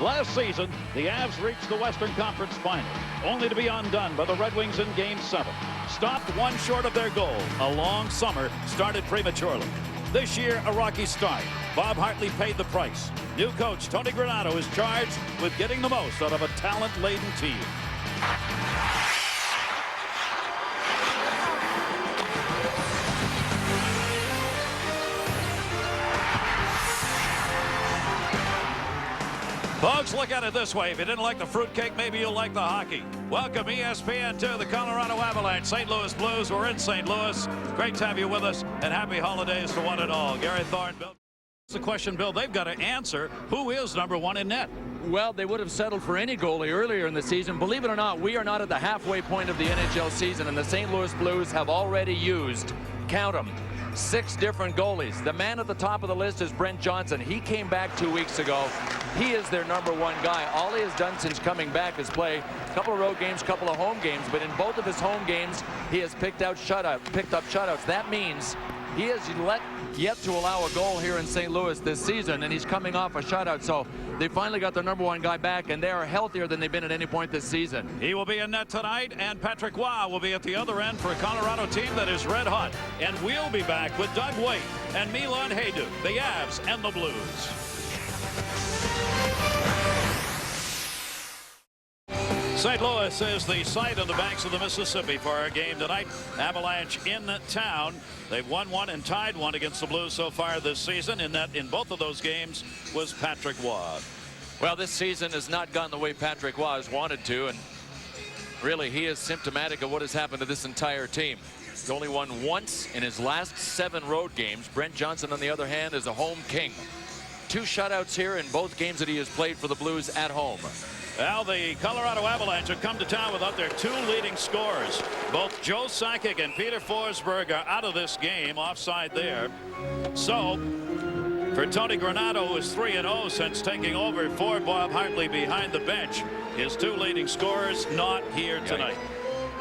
Last season, the Avs reached the Western Conference Finals, only to be undone by the Red Wings in Game 7. Stopped one short of their goal. A long summer started prematurely. This year, a rocky start. Bob Hartley paid the price. New coach Tony Granato is charged with getting the most out of a talent-laden team. Folks, look at it this way. If you didn't like the fruitcake, maybe you'll like the hockey. Welcome ESPN to the Colorado Avalanche. St. Louis Blues. We're in St. Louis. Great to have you with us, and happy holidays to one and all. Gary Thorne, Bill. It's a question, Bill, they've got to answer. Who is #1 in net? Well, they would have settled for any goalie earlier in the season. Believe it or not, we are not at the halfway point of the NHL season, and the St. Louis Blues have already used, count them, 6 different goalies. The man at the top of the list is Brent Johnson. He came back 2 weeks ago. He is their #1 guy. All he has done since coming back is play a couple of road games, couple of home games, but in both of his home games, he has picked up shutouts. That means he has yet to allow a goal here in St. Louis this season, and he's coming off a shutout. So they finally got their #1 guy back, and they are healthier than they've been at any point this season. He will be in net tonight, and Patrick Waugh will be at the other end for a Colorado team that is red hot. And we'll be back with Doug Weight and Milan Hajduk, the Avs and the Blues. St. Louis is the site on the banks of the Mississippi for our game tonight. Avalanche in town. They've won one and tied one against the Blues so far this season. In both of those games was Patrick Waugh. Well, this season has not gone the way Patrick Waugh has wanted to, and really he is symptomatic of what has happened to this entire team. He's only won once in his last 7 road games. Brent Johnson, on the other hand, is a home king. 2 shutouts here in both games that he has played for the Blues at home. Well, the Colorado Avalanche have come to town without their 2 leading scorers. Both Joe Sakic and Peter Forsberg are out of this game, offside there. So, for Tony Granato, who is 3-0 since taking over for Bob Hartley behind the bench, his 2 leading scorers not here tonight.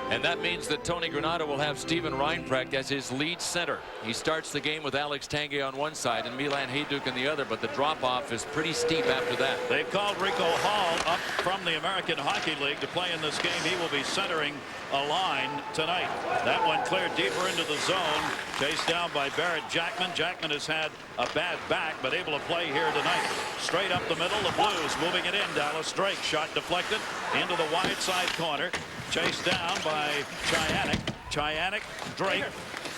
And that means that Tony Granato will have Steven Reinprecht as his lead center. He starts the game with Alex Tanguay on one side and Milan Hajduk on the other, but the drop-off is pretty steep after that. They've called Rico Hall up from the American Hockey League to play in this game. He will be centering a line tonight. That one cleared deeper into the zone, chased down by Barrett Jackman. Jackman has had a bad back, but able to play here tonight. Straight up the middle, the Blues moving it in. Dallas Drake, shot deflected into the wide side corner. Chased down by Chyanek. Drake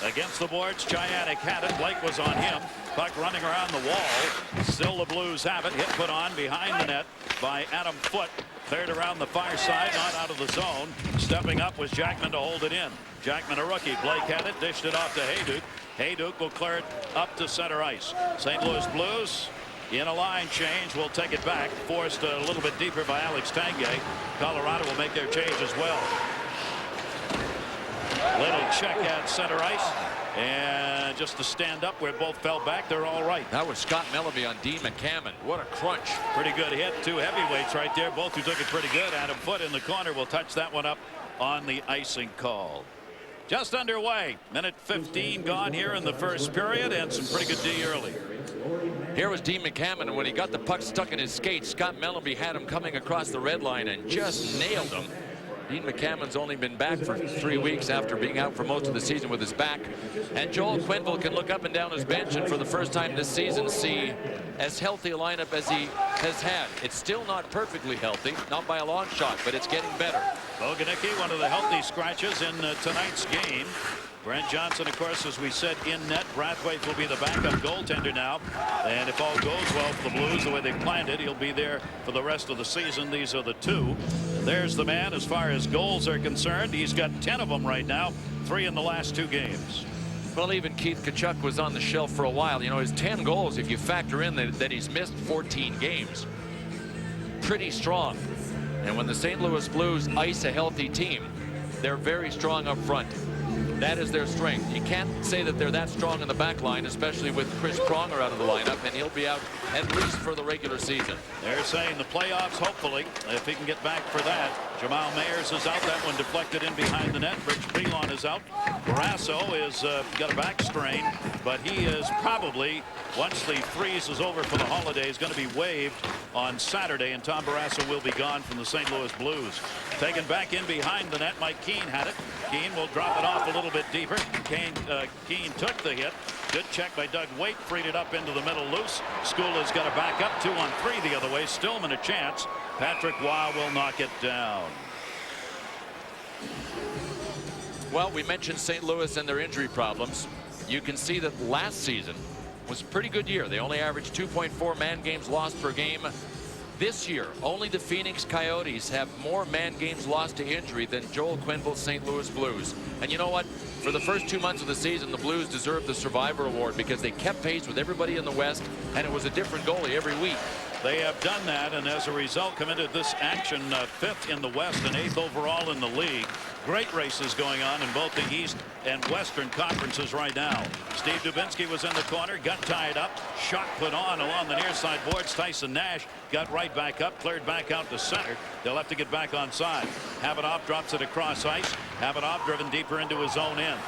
against the boards. Chyanek had it. Blake was on him. Puck running around the wall. Still the Blues have it. Hit put on behind the net by Adam Foote. Cleared around the far side, not out of the zone. Stepping up was Jackman to hold it in. Jackman, a rookie. Blake had it. Dished it off to Hajduk. Hajduk will clear it up to center ice. St. Louis Blues in a line change, will take it back, forced a little bit deeper by Alex Tanguay. Colorado will make their change as well. Little check at center ice, and just to stand up where both fell back, they're all right. That was Scott Melleby on Dean McCammon. What a crunch. Pretty good hit. 2 heavyweights right there, both who took it pretty good. Adam Foote in the corner will touch that one up on the icing call. Just underway. Minute 15 gone here in the first period, and some pretty good D early. Here was Dean McCammon, and when he got the puck stuck in his skates, Scott Melleby had him coming across the red line and just nailed him. Dean McCammon's only been back for 3 weeks after being out for most of the season with his back. And Joel Quenneville can look up and down his bench and for the first time this season see as healthy a lineup as he has had. It's still not perfectly healthy, not by a long shot, but it's getting better. Boganicki, one of the healthy scratches in tonight's game. Brent Johnson, of course, as we said, in net. Brathwaite will be the backup goaltender now. And if all goes well for the Blues, the way they planned it, he'll be there for the rest of the season. These are the 2. There's the man as far as goals are concerned. He's got 10 of them right now, 3 in the last 2 games. Well, even Keith Tkachuk was on the shelf for a while. You know, his 10 goals, if you factor in that he's missed 14 games, pretty strong. And when the St. Louis Blues ice a healthy team, they're very strong up front. That is their strength. You can't say that they're that strong in the back line, especially with Chris Pronger out of the lineup, and he'll be out at least for the regular season. They're saying the playoffs, hopefully, if he can get back for that. Jamal Mayers is out. That one deflected in behind the net. Rich Pilon is out. Brasso is got a back strain. but he is probably, once the freeze is over for the holidays, going to be waived on Saturday, and Tom Barrasso will be gone from the St. Louis Blues. Taken back in behind the net, Mike Keane had it. Keane will drop it off a little bit deeper. Keane took the hit. Good check by Doug Waite, freed it up into the middle loose. Skula's got to back up 2-on-3 the other way. Stillman a chance. Patrick Waugh will knock it down. Well, we mentioned St. Louis and their injury problems. You can see that last season was a pretty good year. They only averaged 2.4 man games lost per game. This year, only the Phoenix Coyotes have more man games lost to injury than Joel Quenneville's St. Louis Blues. And you know what? For the first 2 months of the season, the Blues deserved the Survivor Award because they kept pace with everybody in the West, and it was a different goalie every week. They have done that, and as a result come into this action 5th in the West and 8th overall in the league. Great races going on in both the East and Western conferences right now. Steve Dubinsky was in the corner, got tied up, shot put on along the near side boards. Tyson Nash got right back up, cleared back out to center. They'll have to get back on side. Havanov drops it across ice. Havanov driven deeper into his own end.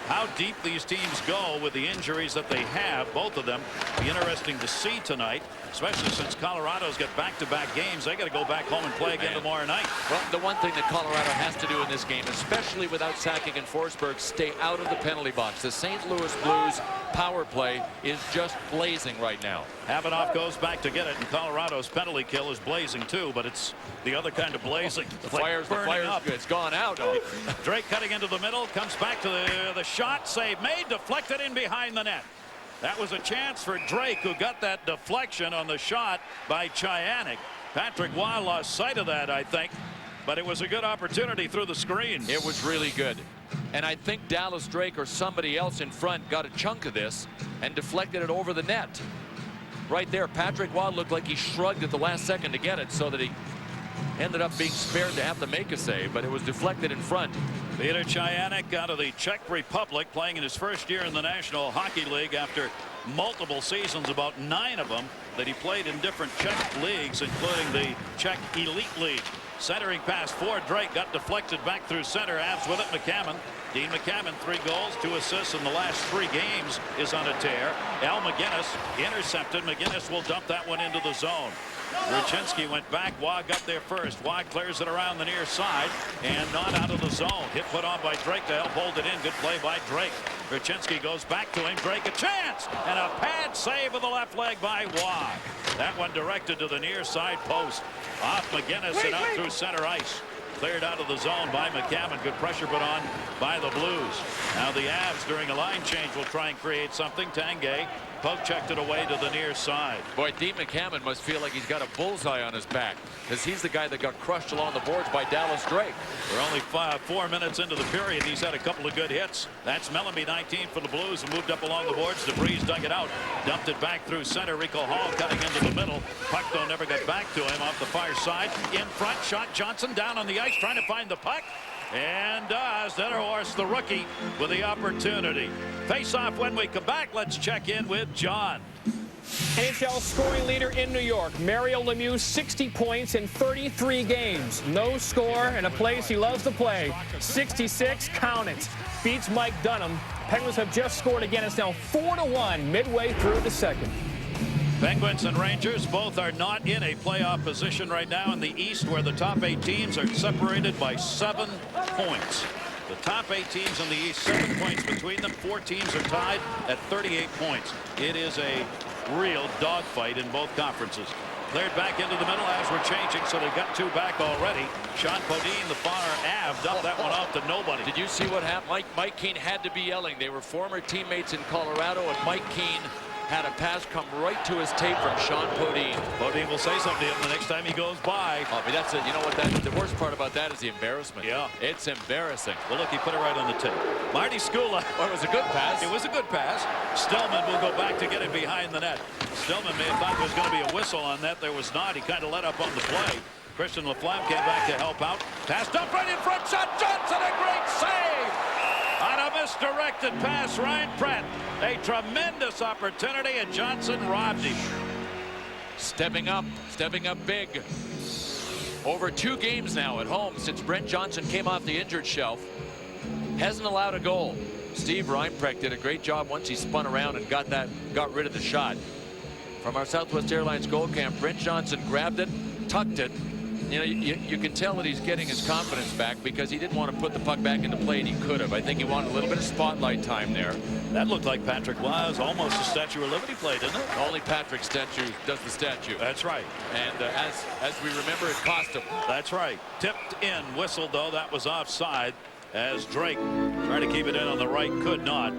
How deep these teams go with the injuries that they have, both of them, be interesting to see tonight, especially since Colorado's got back-to-back games. They got to go back home and play again tomorrow night. Well, the one thing that Colorado has to do in this game, especially without Sakic and Forsberg, stay out of the penalty box. The St. Louis Blues power play is just blazing right now. Havanov goes back to get it, and Colorado's penalty kill is blazing too, but it's the other kind of blazing. The fire's up. It's gone out. Drake cutting into the middle, comes back to the shot, save made, deflected in behind the net. That was a chance for Drake, who got that deflection on the shot by Chianik. Patrick Waugh lost sight of that, I think, but it was a good opportunity through the screen. It was really good. And I think Dallas Drake or somebody else in front got a chunk of this and deflected it over the net. Right there, Patrick Waugh looked like he shrugged at the last second to get it, so that he ended up being spared to have to make a save, but it was deflected in front. Peter Chianik out of the Czech Republic, playing in his first year in the National Hockey League after multiple seasons, about 9 of them, that he played in different Czech leagues, including the Czech Elite League. Centering pass for Drake, got deflected back through center. Avs with it. McCammon. Dean McCammon, 3 goals, 2 assists in the last 3 games, is on a tear. Al McGinnis intercepted. McGinnis will dump that one into the zone. Ruchinski went back. Waugh got there first. Waugh clears it around the near side and not out of the zone. Hit put on by Drake to help hold it in. Good play by Drake. Ruchinski goes back to him. Drake a chance and a pad save with the left leg by Waugh. That one directed to the near side post. Off McGinnis and out through center ice. Cleared out of the zone by McCammon. Good pressure put on by the Blues. Now the Avs during a line change will try and create something. Tanguay poke checked it away to the near side. Boy, Dean McCammon must feel like he's got a bullseye on his back, because he's the guy that got crushed along the boards by Dallas Drake. We're only 4 minutes into the period. He's had a couple of good hits. That's Mellanby, 19 for the Blues, and moved up along the boards. DeVries dug it out, dumped it back through center. Rico Hall cutting into the middle. Puck though never got back to him. Off the far side, in front, shot. Johnson down on the ice trying to find the puck, and does. Zetterhorst, the rookie, with the opportunity. Face off when we come back. Let's check in with John. NHL scoring leader in New York, Mario Lemieux, 60 points in 33 games. No score in a place he loves to play. 66, count it. Beats Mike Dunham. Penguins have just scored again. It's now 4-1 midway through the second. Penguins and Rangers both are not in a playoff position right now in the East, where the top 8 teams are separated by 7 points. The top 8 teams in the East, 7 points between them. 4 teams are tied at 38 points. It is a real dogfight in both conferences. Cleared back into the middle as we're changing, so they've got 2 back already. Sean Podine, the far Av, dumped that one off to nobody. Did you see what happened? Mike Keane had to be yelling. They were former teammates in Colorado, and Mike Keane had a pass come right to his tape from Sean Podine. Podine will say something to him the next time he goes by. Oh, I mean, that's it. You know what? The worst part about that is the embarrassment. Yeah. It's embarrassing. Well, look, he put it right on the tape. Marty Skula. Oh, it was a good pass. It was a good pass. Stillman will go back to get it behind the net. Stillman may have thought there was going to be a whistle on that. There was not. He kind of let up on the play. Christian Laflamme came back to help out. Passed up right in front. Shot Johnson. A great save. On a misdirected pass, Ryan Pratt. A tremendous opportunity, and Johnson robbed him. Stepping up big. Over 2 games now at home since Brent Johnson came off the injured shelf. Hasn't allowed a goal. Steve Reinprecht did a great job once he spun around and got rid of the shot. From our Southwest Airlines goal camp, Brent Johnson grabbed it, tucked it. You know, you can tell that he's getting his confidence back because he didn't want to put the puck back into play, and he could have. I think he wanted a little bit of spotlight time there. That looked like Patrick Wise, almost a Statue of Liberty play, didn't it? Only Patrick statue does the statue. That's right. And as we remember, it cost him. That's right. Tipped in, whistled though. That was offside as Drake tried to keep it in on the right, could not.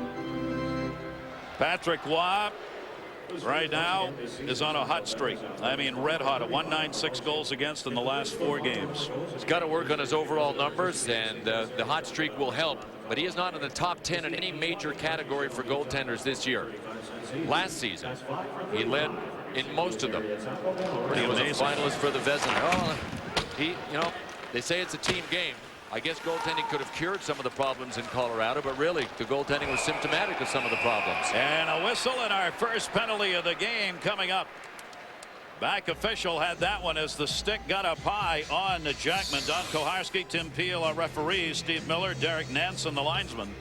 Patrick Waugh right now is on a hot streak. I mean, red hot. 196 goals against in the last 4 games. He's got to work on his overall numbers, and the hot streak will help. But he is not in the top 10 in any major category for goaltenders this year. Last season, he led in most of them. He was a finalist for the Vezina. Oh, you know, they say it's a team game. I guess goaltending could have cured some of the problems in Colorado, but really the goaltending was symptomatic of some of the problems. And a whistle, and our first penalty of the game coming up. Back official had that one as the stick got up high on Jackman. Don Koharski, Tim Peel, our referees, Steve Miller, Derek Nansen, the linesman.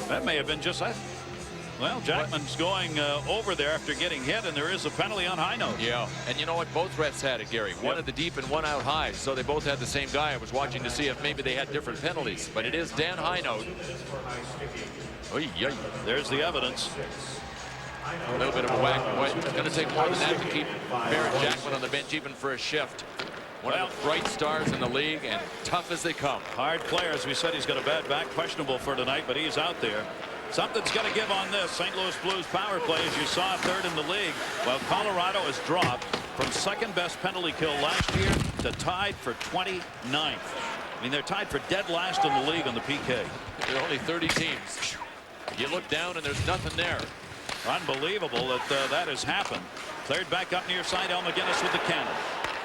That may have been just that. Well, Jackman's going over there after getting hit, and there is a penalty on high note. Yeah, and you know what? Both refs had it, Gary. One Yep. at the deep and one out high, so they both had the same guy. I was watching to see if maybe they had different penalties, but it is Dan High note. Oy, oy. There's the evidence. A little bit of a whack. Boy, it's going to take more than that to keep Barrett Jackman on the bench even for a shift. One of the bright stars in the league, and tough as they come. Hard player, as we said, he's got a bad back, questionable for tonight, but he's out there. Something's going to give on this. St. Louis Blues power play, as you saw, 3rd in the league, while Colorado has dropped from 2nd best penalty kill last year to tied for 29th. I mean, they're tied for dead last in the league on the PK. There are only 30 teams. You look down and there's nothing there. Unbelievable that that has happened. Cleared back up near side. El McGinnis with the cannon.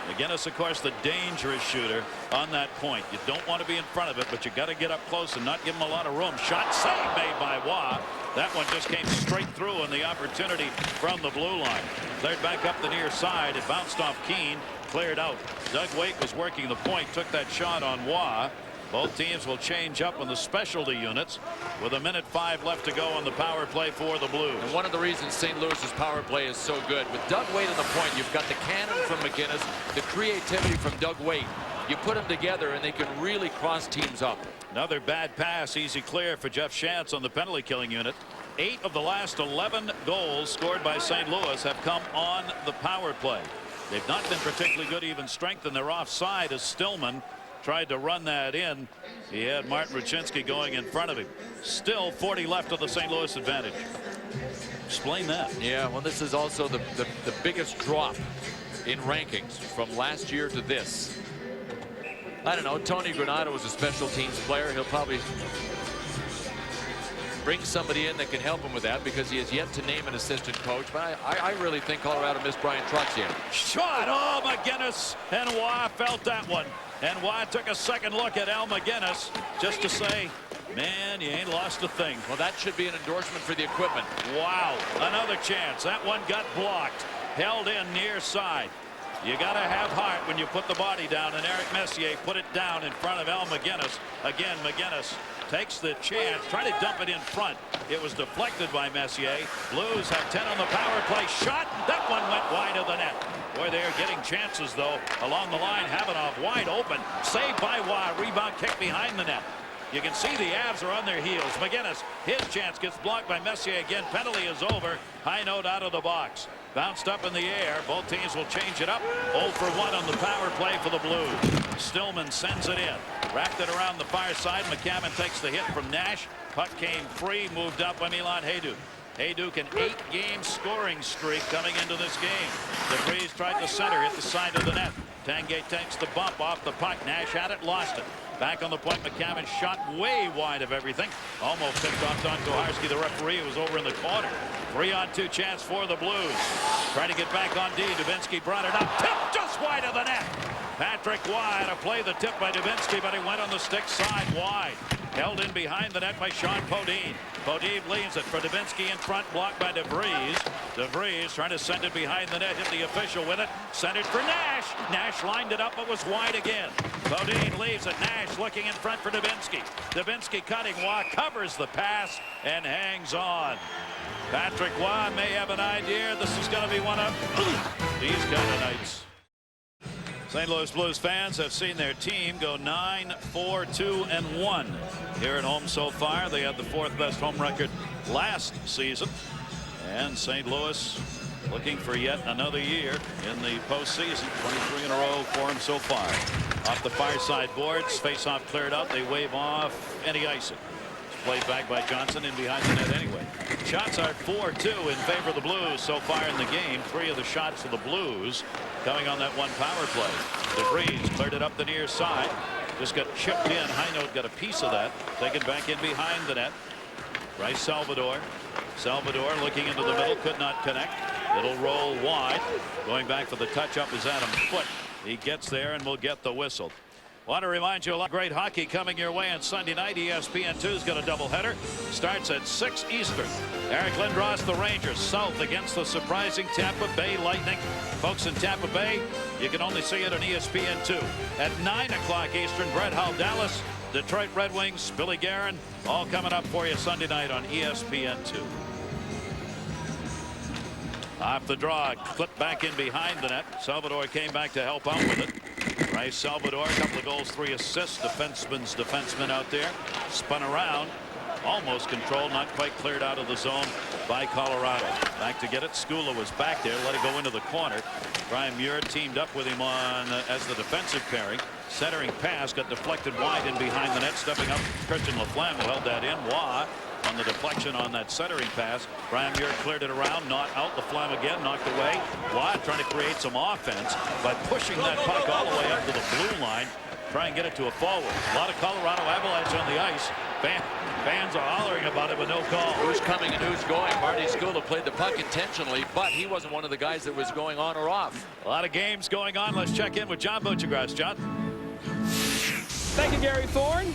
McGinnis, of course, the dangerous shooter on that point. You don't want to be in front of it, but you got to get up close and not give him a lot of room. Shot save made by Waugh. That one just came straight through, and the opportunity from the blue line. Cleared back up the near side. It bounced off Keane. Cleared out. Doug Waite was working the point. Took that shot on Waugh. Both teams will change up on the specialty units with 1:05 left to go on the power play for the Blues. And one of the reasons St. Louis's power play is so good, with Doug Waite on the point, you've got the cannon from McGinnis, the creativity from Doug Waite. You put them together and they can really cross teams up. Another bad pass, easy clear for Jeff Shantz on the penalty killing unit. 8 of the last 11 goals scored by St. Louis have come on the power play. They've not been particularly good even strength, and they're offside as Stillman tried to run that in. He had Martin Ruchinski going in front of him. Still 40 left of the St. Louis advantage. Explain that. Yeah, well, this is also the biggest drop in rankings from last year to this. I don't know. Tony Granato was a special teams player. He'll probably bring somebody in that can help him with that because he has yet to name an assistant coach. But I really think Colorado missed Brian Truxian. Shot! Oh, McGinnis and Waugh felt that one. And Waugh took a second look at Al McGinnis just to say, man, you ain't lost a thing. Well, that should be an endorsement for the equipment. Wow, another chance. That one got blocked. Held in near side. You got to have heart when you put the body down, and Eric Messier put it down in front of Al McGinnis. Again, McGinnis takes the chance, trying to dump it in front. It was deflected by Messier. Blues have 10 on the power play. Shot. That one went wide of the net. Boy, they are getting chances, though, along the line. Havanov wide open. Saved by Waugh. Rebound kick behind the net. You can see the Avs are on their heels. McGinnis, his chance gets blocked by Messier again. Penalty is over. High note out of the box. Bounced up in the air. Both teams will change it up. 0 for 1 on the power play for the Blues. Stillman sends it in. Wrapped it around the far side. McCammon takes the hit from Nash. Puck came free. Moved up by Milan Hajduk. Hajduk, an 8-game scoring streak coming into this game. DeVries tried to center, hit the side of the net. Tanguay takes the bump off the puck. Nash had it, lost it. Back on the point, McCammon shot way wide of everything. Almost picked off Don Koharski, the referee, who was over in the corner. 3-on-2 chance for the Blues. Trying to get back on D. Dubinsky brought it up. Tip just wide of the net. Patrick Waugh to play the tip by Dubinsky, but he went on the stick side wide. Held in behind the net by Sean Podine. Podine leaves it for Dubinsky in front, blocked by DeVries. DeVries trying to send it behind the net, hit the official with it, sent it for Nash. Nash lined it up but was wide again. Podine leaves it. Nash looking in front for Dubinsky. Dubinsky cutting. Waugh covers the pass and hangs on. Patrick Waugh may have an idea. This is going to be one of these kind of nights. St. Louis Blues fans have seen their team go 9-4-2-1 here at home so far. They had the 4th best home record last season, and St. Louis looking for yet another year in the postseason. 23 in a row for them so far. Off the far side boards, face-off cleared out. They wave off any icing. Played back by Johnson in behind the net anyway. Shots are 4-2 in favor of the Blues so far in the game. 3 of the shots for the Blues coming on that one power play. DeVries cleared it up the near side. Just got chipped in. Hinote got a piece of that. Taken back in behind the net. Bryce Salvador. Salvador looking into the middle. Could not connect. It'll roll wide. Going back for the touch up is Adam Foote. He gets there and will get the whistle. Want to remind you a lot of great hockey coming your way on Sunday night. ESPN2's got a doubleheader. Starts at 6 Eastern. Eric Lindros, the Rangers, south against the surprising Tampa Bay Lightning. Folks in Tampa Bay, you can only see it on ESPN2. At 9 o'clock Eastern, Brett Hull, Dallas, Detroit Red Wings, Billy Guerin, all coming up for you Sunday night on ESPN2. Off the draw, clipped back in behind the net. Salvador came back to help out with it. Bryce Salvador, a couple of goals, 3 assists. Defenseman out there. Spun around. Almost controlled, not quite cleared out of the zone by Colorado. Back to get it. Skula was back there. Let it go into the corner. Brian Muir teamed up with him on as the defensive pairing. Centering pass got deflected wide in behind the net. Stepping up, Christian Laflamme who held that in. Waugh on the deflection on that centering pass. Brian Muir cleared it around, not out. Laflamme again, knocked away. Waugh trying to create some offense by pushing that puck all the way up to the blue line. Try and get it to a forward. A lot of Colorado Avalanche on the ice. Fans are hollering about it, but no call. Who's coming and who's going? Marty Skula played the puck intentionally, but he wasn't one of the guys that was going on or off. A lot of games going on. Let's check in with John Buccigross. John. Thank you, Gary Thorne.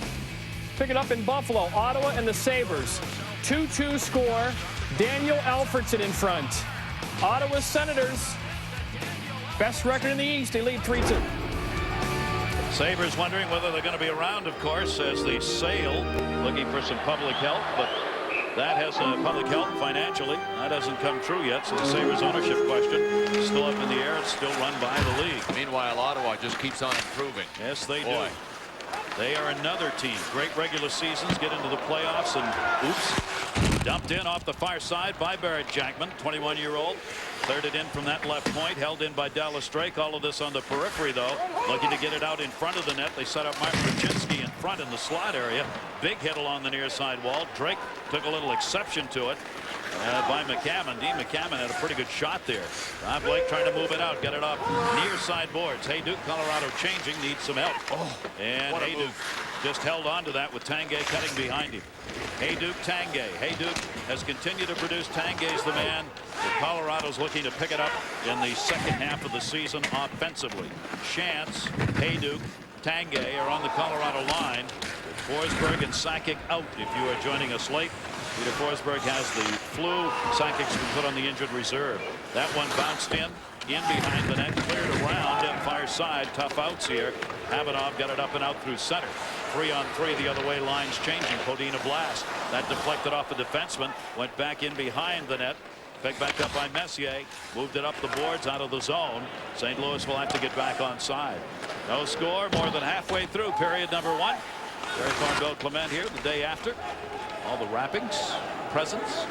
Pick it up in Buffalo, Ottawa, and the Sabres. 2-2 score. Daniel Alfredson in front. Ottawa Senators, best record in the East. They lead 3-2. Sabres wondering whether they're going to be around, of course, as they sail, looking for some public help, but that has public help financially. That hasn't come true yet, so the Sabres ownership question is still up in the air. It's still run by the league. Meanwhile, Ottawa just keeps on improving. Yes, they do. They are another team. Great regular seasons, get into the playoffs, and oops, dumped in off the far side by Barrett Jackman, 21-year-old. Cleared it in from that left point, held in by Dallas Drake. All of this on the periphery, though. Looking to get it out in front of the net. They set up Martin Ruchinski in front in the slot area. Big hit along the near side wall. Drake took a little exception to it by McCammon. Dean McCammon had a pretty good shot there. Rob Blake trying to move it out, get it off near side boards. Hayduke, Colorado changing, needs some help. And Hayduke just held on to that with Tanguay cutting behind him. Hayduke, Tanguay. Hayduke has continued to produce. Tanguay's the man. Colorado's looking to pick it up in the second half of the season offensively. Chance, Hayduke, Tanguay are on the Colorado line. Forsberg and Sakic out if you are joining us late. Peter Forsberg has the flu. Sakic's been put on the injured reserve. That one bounced in behind the net, cleared around and far side. Tough outs here. Habanov got it up and out through center. 3-on-3 the other way, lines changing. Podina blast. That deflected off the defenseman. Went back in behind the net. Picked back up by Messier. Moved it up the boards out of the zone. St. Louis will have to get back on side. No score more than halfway through period number 1. Gary Thorne, Bill Clement here the day after. All the wrappings, presents,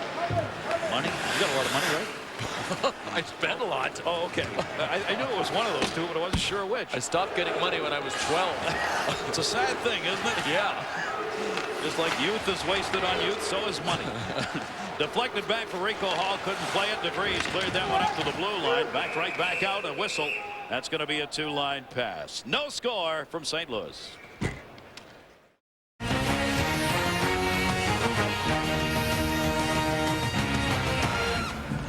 money. You got a lot of money, right? I spent a lot. Oh, okay. I knew it was one of those two, but I wasn't sure which. I stopped getting money when I was 12. It's a sad thing, isn't it? Yeah. Just like youth is wasted on youth, so is money. Deflected back for Rico Hall. Couldn't play it. DeVries cleared that one up to the blue line. Backed right back out. A whistle. That's going to be a 2-line pass. No score from St. Louis.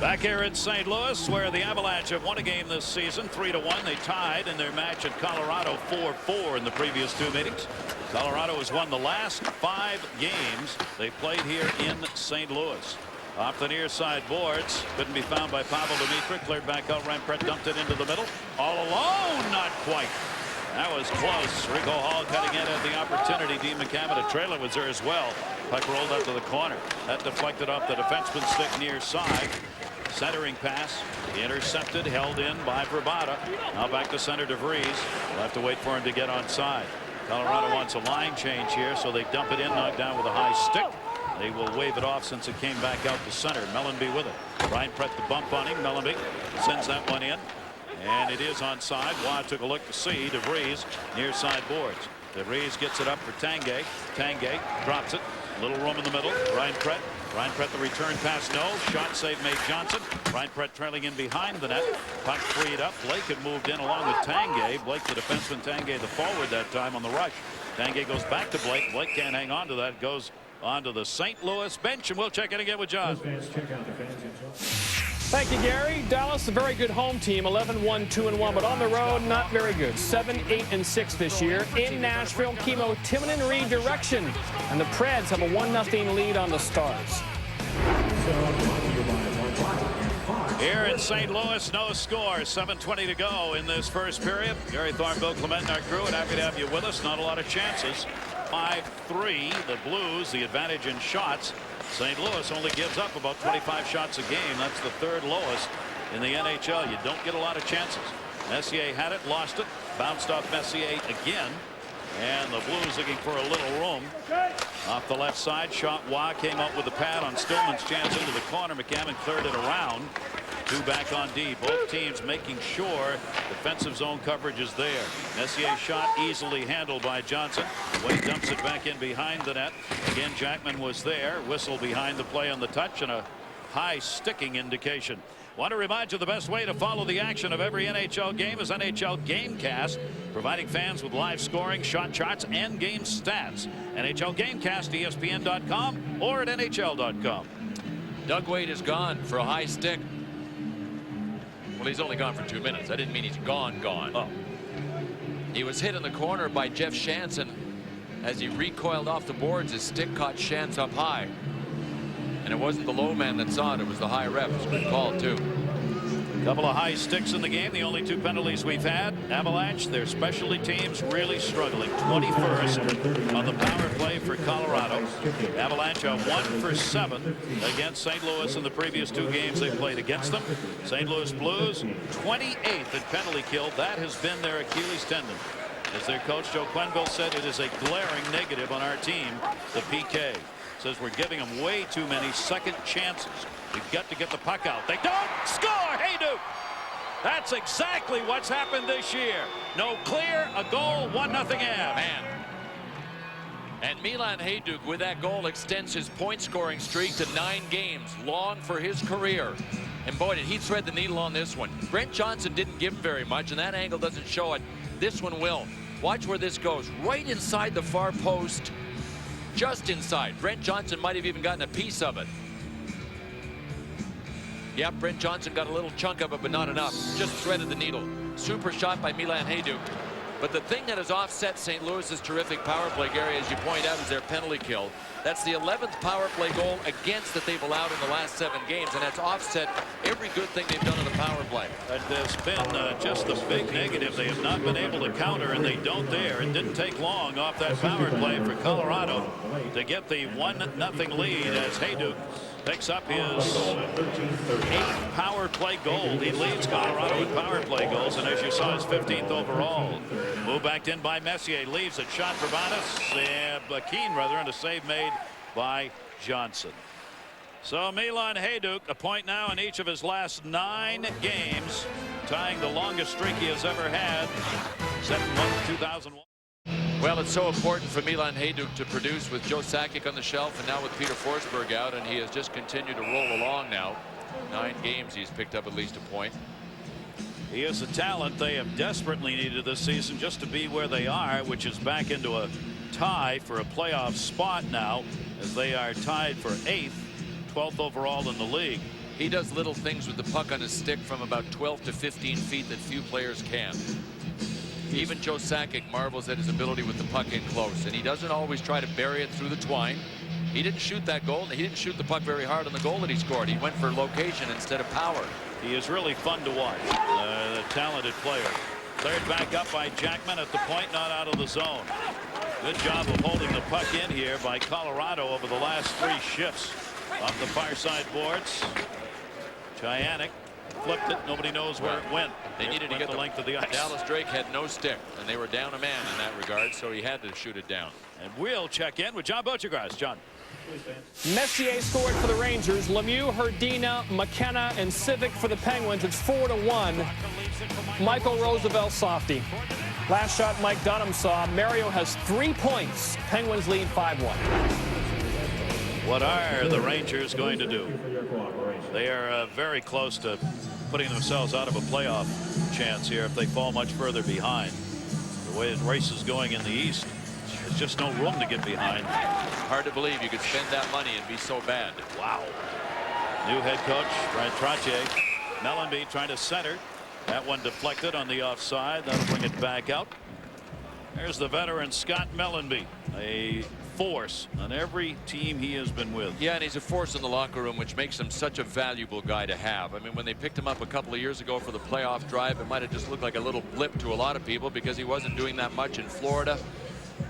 Back here in St. Louis, where the Avalanche have won a game this season 3-1. They tied in their match at Colorado 4-4 in the previous 2 meetings. Colorado has won the last 5 games they played here in St. Louis. Off the near side boards, couldn't be found by Pavel Demitra. Cleared back out. Ryan Prett dumped it into the middle. All alone, not quite. That was close. Rico Hall cutting in at the opportunity. Dean McCammon, a trailer, was there as well. Puck rolled up to the corner. That deflected off the defenseman's stick near side. Centering pass intercepted, held in by Verbata. Now back to center DeVries. We'll have to wait for him to get on side. Colorado wants a line change here, so they dump it in, knocked down with a high stick. They will wave it off since it came back out to center. Mellenby with it. Ryan Prett the bump on him. Mellenby sends that one in, and it is onside. Waugh took a look to see DeVries near side boards. DeVries gets it up for Tanguay. Tanguay drops it. Little room in the middle. Ryan Prett. Ryan Prett the return pass, no. Shot save made Johnson. Ryan Prett trailing in behind the net. Puck freed up. Blake had moved in along with Tanguay. Blake the defenseman, Tanguay the forward that time on the rush. Tanguay goes back to Blake. Blake can't hang on to that. Goes onto the St. Louis bench, and we'll check in again with John. Thank you, Gary. Dallas, a very good home team, 11-1, 2-1, but on the road, not very good. 7-8-6 this year. In Nashville, Kimmo Timonen redirection, and the Preds have a 1-0 lead on the Stars. Here in St. Louis, no score. 7:20 to go in this first period. Gary Thorne, Bill Clement, and our crew, and happy to have you with us. Not a lot of chances. 5-3, the Blues, the advantage in shots. St. Louis only gives up about 25 shots a game. That's the 3rd lowest in the NHL. You don't get a lot of chances. Messier had it, lost it, bounced off Messier again, and the Blues looking for a little room. Off the left side, shot Waugh came up with the pad on Stillman's chance into the corner. McCammon cleared it around. 2 back on D. Both teams making sure defensive zone coverage is there. Messier's shot easily handled by Johnson. Wade dumps it back in behind the net. Again, Jackman was there. Whistle behind the play on the touch and a high sticking indication. Want to remind you the best way to follow the action of every NHL game is NHL Gamecast, providing fans with live scoring, shot charts, and game stats. NHL Gamecast, ESPN.com or at NHL.com. Doug Wade is gone for a high stick. Well, he's only gone for 2 minutes. I didn't mean he's gone. Oh. He was hit in the corner by Jeff Shanson. As he recoiled off the boards, his stick caught Shantz up high. And it wasn't the low man that saw it. It was the high ref. It was a good call, too. Couple of high sticks in the game. The only 2 penalties we've had. Avalanche, their specialty teams really struggling. 21st on the power play for Colorado. Avalanche are 1 for 7 against St. Louis in the previous 2 games they played against them. St. Louis Blues 28th in penalty kill. That has been their Achilles tendon. As their coach Joe Quenneville said, it is a glaring negative on our team. The PK says we're giving them way too many second chances. We've got to get the puck out. They don't score. Hayduk. That's exactly what's happened this year. No clear, a goal, 1-0 Avs. Man. And Milan Hayduk with that goal extends his point scoring streak to 9 games. Long for his career. And boy, did he thread the needle on this one. Brent Johnson didn't give very much, and that angle doesn't show it. This one will. Watch where this goes. Right inside the far post. Just inside. Brent Johnson might have even gotten a piece of it. Yep, Brent Johnson got a little chunk of it, but not enough. Just threaded the needle. Super shot by Milan Hayduk. But the thing that has offset St. Louis's terrific power play, Gary, as you point out, is their penalty kill. That's the 11th power play goal against that they've allowed in the last 7 games, and that's offset every good thing they've done in the power play. And there's been just the big negative. They have not been able to counter, and they don't dare. It didn't take long off that power play for Colorado to get the 1-0 lead as Hayduk picks up his 8th power play goal. He leads Colorado in power play goals, and as you saw, his 15th overall. Move backed in by Messier, leaves it, shot for Keane rather, and a save made by Johnson. So Milan Hayduk, a point now in each of his last 9 games, tying the longest streak he has ever had, 7-1-2001. Well, it's so important for Milan Hayduk to produce with Joe Sakic on the shelf and now with Peter Forsberg out, and he has just continued to roll along now. 9 games he's picked up at least a point. He is a talent they have desperately needed this season just to be where they are, which is back into a tie for a playoff spot now, as they are tied for 8th, 12th overall in the league. He does little things with the puck on his stick from about 12 to 15 feet that few players can. Even Joe Sakic marvels at his ability with the puck in close, and he doesn't always try to bury it through the twine. He didn't shoot that goal, and he didn't shoot the puck very hard on the goal that he scored. He went for location instead of power. He is really fun to watch. A talented player. Cleared back up by Jackman at the point, not out of the zone. Good job of holding the puck in here by Colorado over the last 3 shifts. Off the far side boards. Giannick flipped it. Nobody knows where it went. They needed to get the length of the ice. Dallas Drake had no stick, and they were down a man in that regard, so he had to shoot it down. And we'll check in with John Butchergrass. John. Messier scored for the Rangers. Lemieux, Herdina, McKenna, and Civic for the Penguins. It's 4-1. Michael Roosevelt softy. Last shot Mike Dunham saw. Mario has 3 points. Penguins lead 5-1. What are the Rangers going to do? They are very close to putting themselves out of a playoff chance here if they fall much further behind. The way the race is going in the East, there's just no room to get behind. Hard to believe you could spend that money and be so bad. Wow. New head coach Brian Trottier. Mellenby trying to center. That one deflected on the offside. That'll bring it back out. There's the veteran Scott Mellenby, a force on every team he has been with. Yeah, and he's a force in the locker room, which makes him such a valuable guy to have. I mean, when they picked him up a couple of years ago for the playoff drive, it might have just looked like a little blip to a lot of people because he wasn't doing that much in Florida.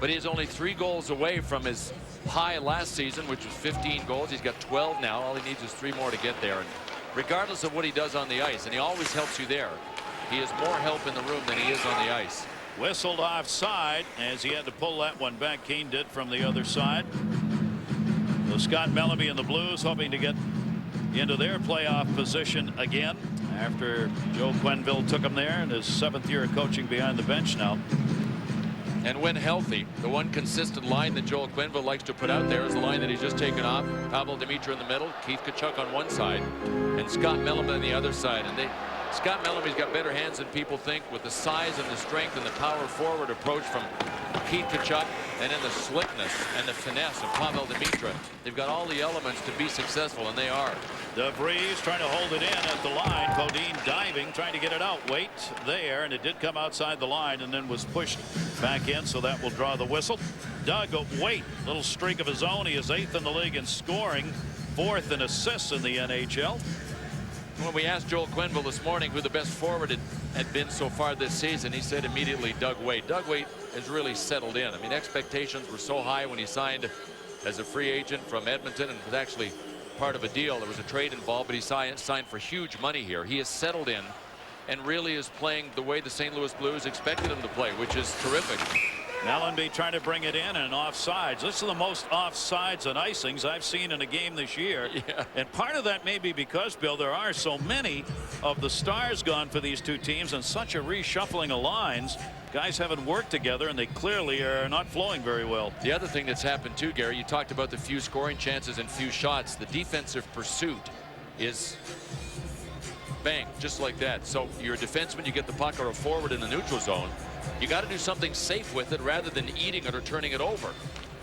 But he's only 3 goals away from his high last season, which was 15 goals. He's got 12 now. All he needs is 3 more to get there. And regardless of what he does on the ice, and he always helps you there, he has more help in the room than he is on the ice. Whistled offside as he had to pull that one back. Keane did from the other side. So Scott Mellenby and the Blues hoping to get into their playoff position again after Joe Quenneville took him there in his 7th year of coaching behind the bench now. And when healthy, the one consistent line that Joel Quenneville likes to put out there is the line that he's just taken off. Pavel Demitra in the middle, Keith Tkachuk on one side, and Scott Mellenby on the other side. And Scott Mellenby's got better hands than people think, with the size and the strength and the power forward approach from Keith Tkachuk, and then the slickness and the finesse of Pavel Demitra. They've got all the elements to be successful, and they are. DeVries trying to hold it in at the line. Bodine diving, trying to get it out. Wait there, and it did come outside the line and then was pushed back in, so that will draw the whistle. Doug Waite, little streak of his own. He is 8th in the league in scoring, 4th in assists in the NHL. When we asked Joel Quenneville this morning who the best forward had been so far this season, he said immediately Doug Waite. Doug Waite has really settled in. I mean, expectations were so high when he signed as a free agent from Edmonton, and was actually part of a deal. There was a trade involved, but he signed for huge money here. He has settled in and really is playing the way the St. Louis Blues expected him to play, which is terrific. Mellenby trying to bring it in and offsides. This is the most offsides and icings I've seen in a game this year. Yeah. And part of that may be because, Bill, there are so many of the stars gone for these two teams and such a reshuffling of lines. Guys haven't worked together, and they clearly are not flowing very well. The other thing that's happened too, Gary, you talked about the few scoring chances and few shots. The defensive pursuit is bang, just like that. So you're a defenseman, you get the puck, or a forward in the neutral zone. You got to do something safe with it rather than eating it or turning it over.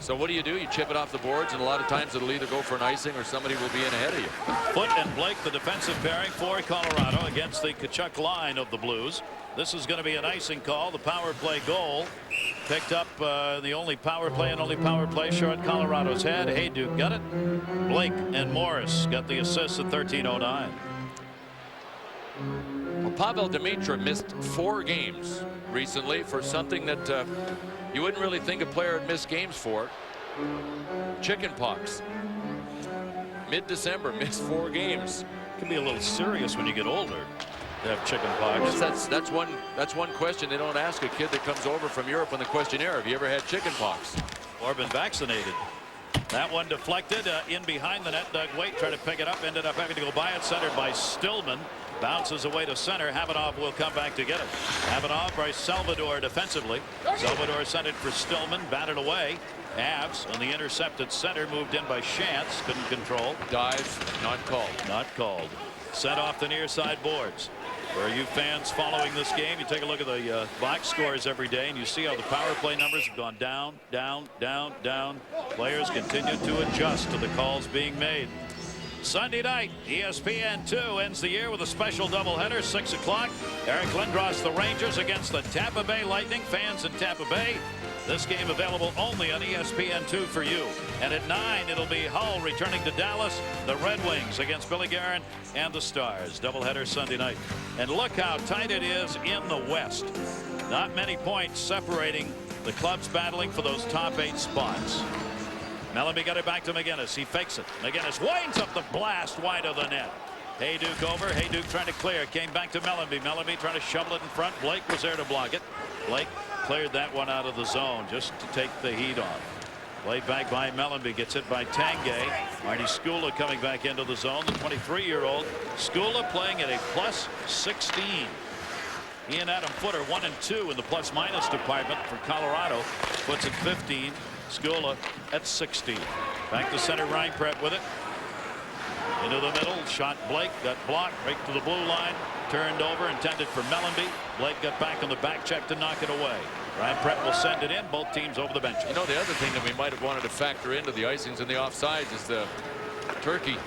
So what do? You chip it off the boards, and a lot of times it'll either go for an icing or somebody will be in ahead of you. Foote and Blake, the defensive pairing for Colorado against the Tkachuk line of the Blues. This is going to be an icing call. The power play goal picked up the only power play short Colorado's had. Hayduke got it. Blake and Morris got the assist at 13:09. Well, Pavel Demitra missed 4 games recently for something that you wouldn't really think a player would miss games for. Chicken pox. Mid-December, missed 4 games. Can be a little serious when you get older to have chicken pox. That's one question they don't ask a kid that comes over from Europe on the questionnaire. Have you ever had chicken pox? Or been vaccinated? That one deflected in behind the net. Doug Waite tried to pick it up, ended up having to go by it, centered by Stillman. Bounces away to center. Havanov will come back to get it. Havanov by Salvador defensively. Salvador sent it for Stillman, batted away. Avs on the intercepted center, moved in by Shantz, couldn't control. Dive, not called. Not called. Sent off the near side boards. For you fans following this game, you take a look at the box scores every day, and you see how the power play numbers have gone down, down, down, down. Players continue to adjust to the calls being made. Sunday night, ESPN2 ends the year with a special doubleheader, 6 o'clock. Eric Lindros, the Rangers against the Tampa Bay Lightning. Fans in Tampa Bay, this game available only on ESPN2 for you. And at 9, it'll be Hull returning to Dallas. The Red Wings against Billy Guerin and the Stars. Doubleheader Sunday night. And look how tight it is in the West. Not many points separating the clubs battling for those top 8 spots. Mellanby got it back to McGinnis. He fakes it. McGinnis winds up the blast wide of the net. Hayduke over. Hayduke trying to clear. Came back to Mellanby. Mellanby trying to shovel it in front. Blake was there to block it. Blake cleared that one out of the zone just to take the heat off. Played back by Mellanby. Gets hit by Tanguay. Marty Skula coming back into the zone. The 23-year-old. Skula playing at a +16. He and Adam Footer 1 and 2 in the plus-minus department for Colorado. Puts it 15. Skula at 16. Back to center. Reinpret with it. Into the middle. Shot Blake. Got blocked right to the blue line. Turned over. Intended for Mellanby. Blake got back on the back check to knock it away. Reinpret will send it in. Both teams over the bench. You know, the other thing that we might have wanted to factor into the icings and the offsides is the turkey.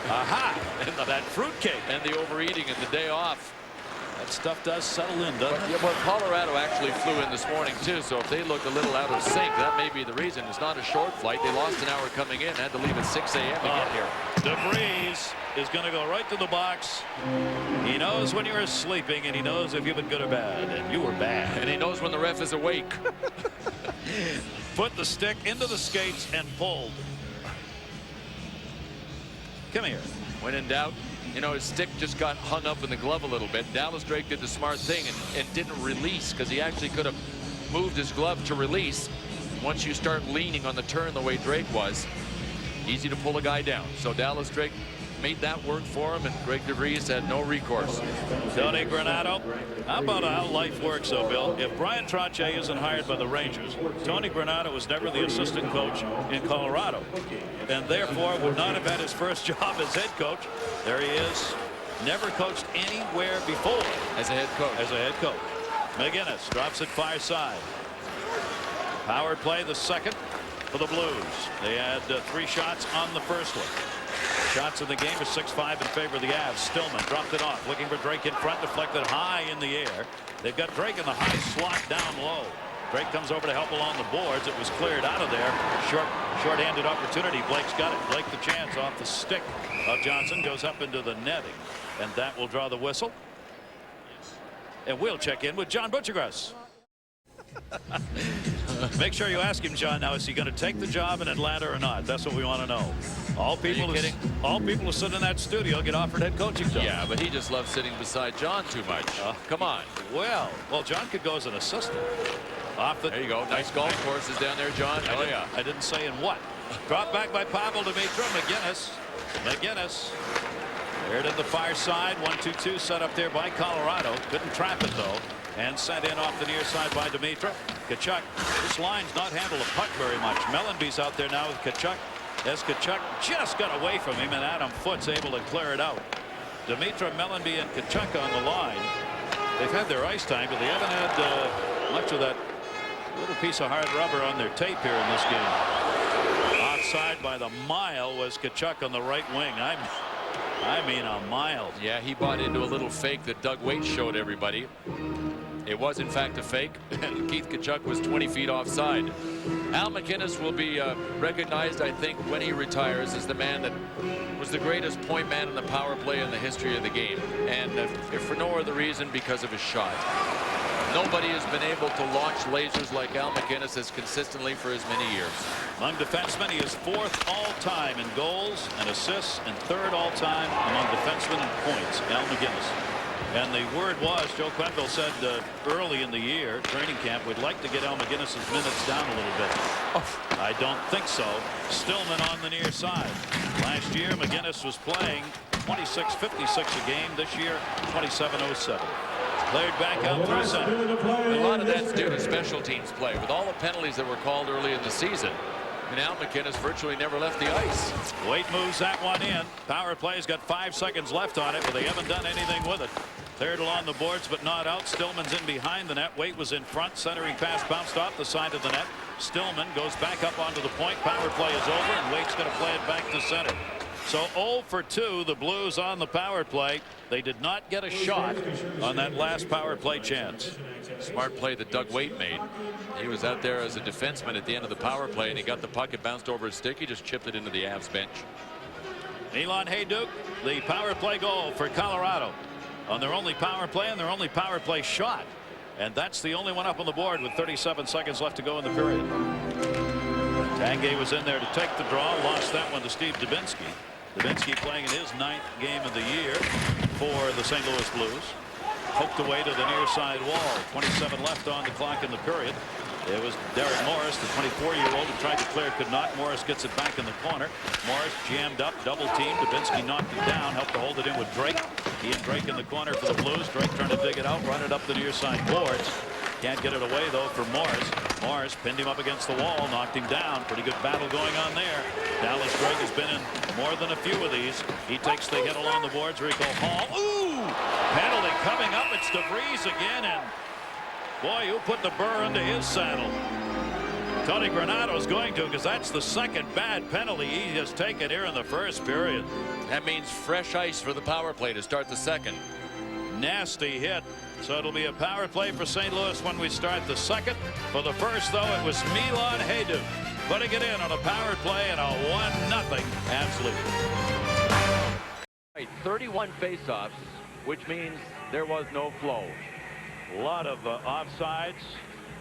Aha! And that fruitcake. And the overeating and the day off. That stuff does settle in, doesn't it? Yeah, well, Colorado actually flew in this morning, too, so if they look a little out of sync, that may be the reason. It's not a short flight. They lost an hour coming in, had to leave at 6 a.m. to get here. DeVries is going to go right to the box. He knows when you're sleeping, and he knows if you've been good or bad, and you were bad. And he knows when the ref is awake. Put the stick into the skates and pulled. Come here. When in doubt, you know, his stick just got hung up in the glove a little bit. Dallas Drake did the smart thing and didn't release, because he actually could have moved his glove to release. Once you start leaning on the turn the way Drake was, easy to pull a guy down. So Dallas Drake made that work for him, and Greg DeVries had no recourse. Tony Granato. How about how life works, though, Bill? If Brian Trottier isn't hired by the Rangers, Tony Granato was never the assistant coach in Colorado, and therefore would not have had his first job as head coach. There he is. Never coached anywhere before as a head coach. McGinnis drops it far side. Power play, the second for the Blues. They had 3 shots on the first one. Shots in the game are 6-5 in favor of the Avs. Stillman dropped it off, looking for Drake in front, deflected high in the air. They've got Drake in the high slot down low. Drake comes over to help along the boards. It was cleared out of there. Short-handed opportunity. Blake's got it. Blake the chance off the stick of Johnson. Goes up into the netting. And that will draw the whistle. And we'll check in with John Butchergrass. Make sure you ask him, John, now, is he going to take the job in Atlanta or not? That's what we want to know. All people who sit in that studio get offered head coaching jobs. Yeah, but he just loves sitting beside John too much. Come on. Well, John could go as an assistant. There you go. Nice golf courses down there, John. I didn't say in what. Drop back by Pavel Demitra. McGinnis. Aired at the far side. 1-2-2 set up there by Colorado. Couldn't trap it, though. And sent in off the near side by Demitra. Tkachuk. This line's not handled a puck very much. Mellanby's out there now with Tkachuk. As Tkachuk just got away from him, and Adam Foote's able to clear it out. Demitra, Mellanby, and Tkachuk on the line. They've had their ice time, but they haven't had much of that little piece of hard rubber on their tape here in this game. Offside by the mile was Tkachuk on the right wing. I mean a mile. Yeah, he bought into a little fake that Doug Waite showed everybody. It was in fact a fake, and Keith Tkachuk was 20 feet offside. Al MacInnis will be recognized, I think, when he retires as the man that was the greatest point man in the power play in the history of the game, and if for no other reason, because of his shot. Nobody has been able to launch lasers like Al MacInnis as consistently for as many years. Among defensemen, he is 4th all-time in goals and assists, and 3rd all-time among defensemen in points. Al MacInnis. And the word was, Joe Quenneville said early in the year, training camp, we'd like to get Al MacInnis's minutes down a little bit. I don't think so. Stillman on the near side. Last year, MacInnis was playing 26.56 a game. This year, 27.07. Played back out through center. A lot of that's due to special teams play. With all the penalties that were called early in the season, and Al MacInnis virtually never left the ice. Waite moves that one in. Power play's got 5 seconds left on it, but they haven't done anything with it. Cleared along the boards, but not out. Stillman's in behind the net. Waite was in front. Centering pass bounced off the side of the net. Stillman goes back up onto the point. Power play is over, and Waite's going to play it back to center. So 0 for 2, the Blues on the power play. They did not get a shot on that last power play chance. Smart play that Doug Waite made. He was out there as a defenseman at the end of the power play, and he got the puck. It bounced over his stick. He just chipped it into the Avs bench. Milan Hajduk, the power play goal for Colorado on their only power play and their only power play shot. And that's the only one up on the board with 37 seconds left to go in the period. Tanguay was in there to take the draw, lost that one to Steve Dubinsky. Dubinsky playing in his 9th game of the year for the St. Louis Blues. Poked away to the near side wall. 27 left on the clock in the period. It was Derek Morris, the 24-year-old, who tried to clear, could not. Morris gets it back in the corner. Morris jammed up, double teamed. Dubinsky knocked it down, helped to hold it in with Drake. He and Drake in the corner for the Blues. Drake trying to dig it out, run it up the near side boards. Can't get it away, though, for Morris. Morris pinned him up against the wall, knocked him down. Pretty good battle going on there. Dallas Drake has been in more than a few of these. He takes the hit along the boards. Rico Hall. Ooh! Penalty coming up. It's DeVries again, and boy, who put the burr into his saddle? Tony Granato's going to, because that's the second bad penalty he has taken here in the first period. That means fresh ice for the power play to start the second. Nasty hit. So it'll be a power play for St. Louis when we start the second. For the first, though, it was Milan Hajduk putting it in on a power play and a 1-0 absolute. Right, 31 faceoffs, which means there was no flow. A lot of offsides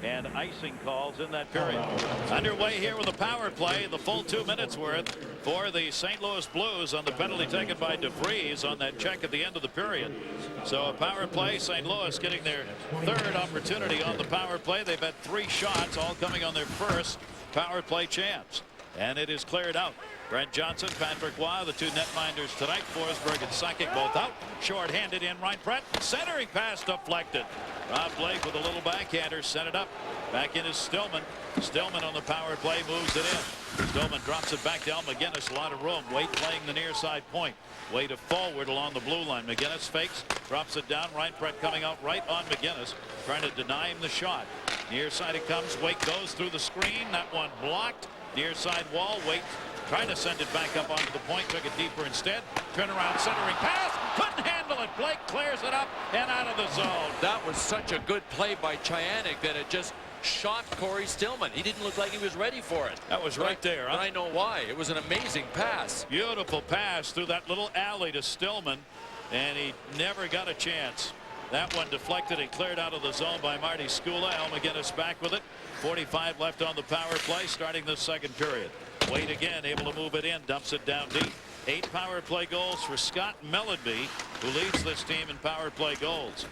and icing calls in that period. Underway here with a power play, the full 2 minutes worth for the St. Louis Blues on the penalty taken by DeVries on that check at the end of the period. So a power play, St. Louis getting their 3rd opportunity on the power play. They've had 3 shots, all coming on their first power play chance. And it is cleared out. Brent Johnson, Patrick Waugh, the 2 netminders tonight. Forsberg and Sakic both out. Short-handed in right. Brett centering pass deflected. Rob Blake with a little backhander, sent it up. Back in is Stillman. Stillman on the power play moves it in. Stillman drops it back to Al McGinnis. A lot of room. Waite playing the near side point. Waite a forward along the blue line. McGinnis fakes, drops it down right. Brett coming out right on McGinnis, trying to deny him the shot. Near side it comes. Waite goes through the screen. That one blocked. Near side wall. Waite trying to send it back up onto the point. Took it deeper instead. Turnaround centering pass. Couldn't handle it. Blake clears it up and out of the zone. That was such a good play by Chianik that it just shocked Corey Stillman. He didn't look like he was ready for it. That was right there. Huh? I know why. It was an amazing pass. Beautiful pass through that little alley to Stillman, and he never got a chance. That one deflected and cleared out of the zone by Marty Skula. Al McGinnis back with it. 45 left on the power play, starting the second period. Waite again, able to move it in, dumps it down deep. 8 power play goals for Scott Mellenby, who leads this team in power play goals.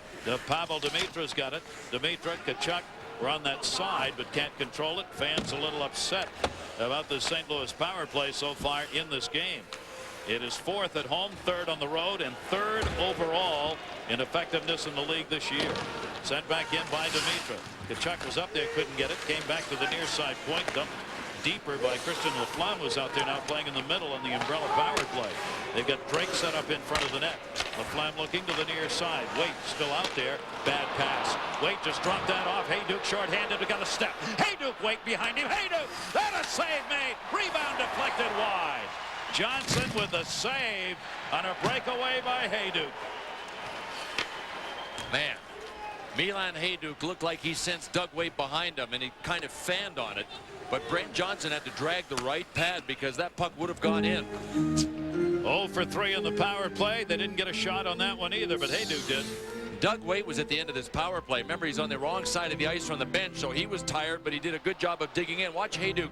Pavel Dimitra's got it. Dimitra, Tkachuk were on that side, but can't control it. Fans a little upset about the St. Louis power play so far in this game. It is 4th at home, 3rd on the road, and 3rd overall in effectiveness in the league this year. Sent back in by Dimitra. Tkachuk was up there, couldn't get it. Came back to the near side point, dumped deeper by Christian Laflamme, who's out there now playing in the middle on the umbrella power play. They've got Drake set up in front of the net. Laflamme looking to the near side. Waite still out there. Bad pass. Waite just dropped that off. Hajduk short-handed. We got a step. Hajduk, Waite behind him. Hajduk, that a save made. Rebound deflected wide. Johnson with the save on a breakaway by Hajduk. Man, Milan Hajduk looked like he sensed Doug Waite behind him, and he kind of fanned on it. But Brent Johnson had to drag the right pad because that puck would have gone in. 0 for 3 in the power play. They didn't get a shot on that one either, but Hajduk did. Doug Waite was at the end of this power play. Remember, he's on the wrong side of the ice from the bench, so he was tired, but he did a good job of digging in. Watch Hajduk.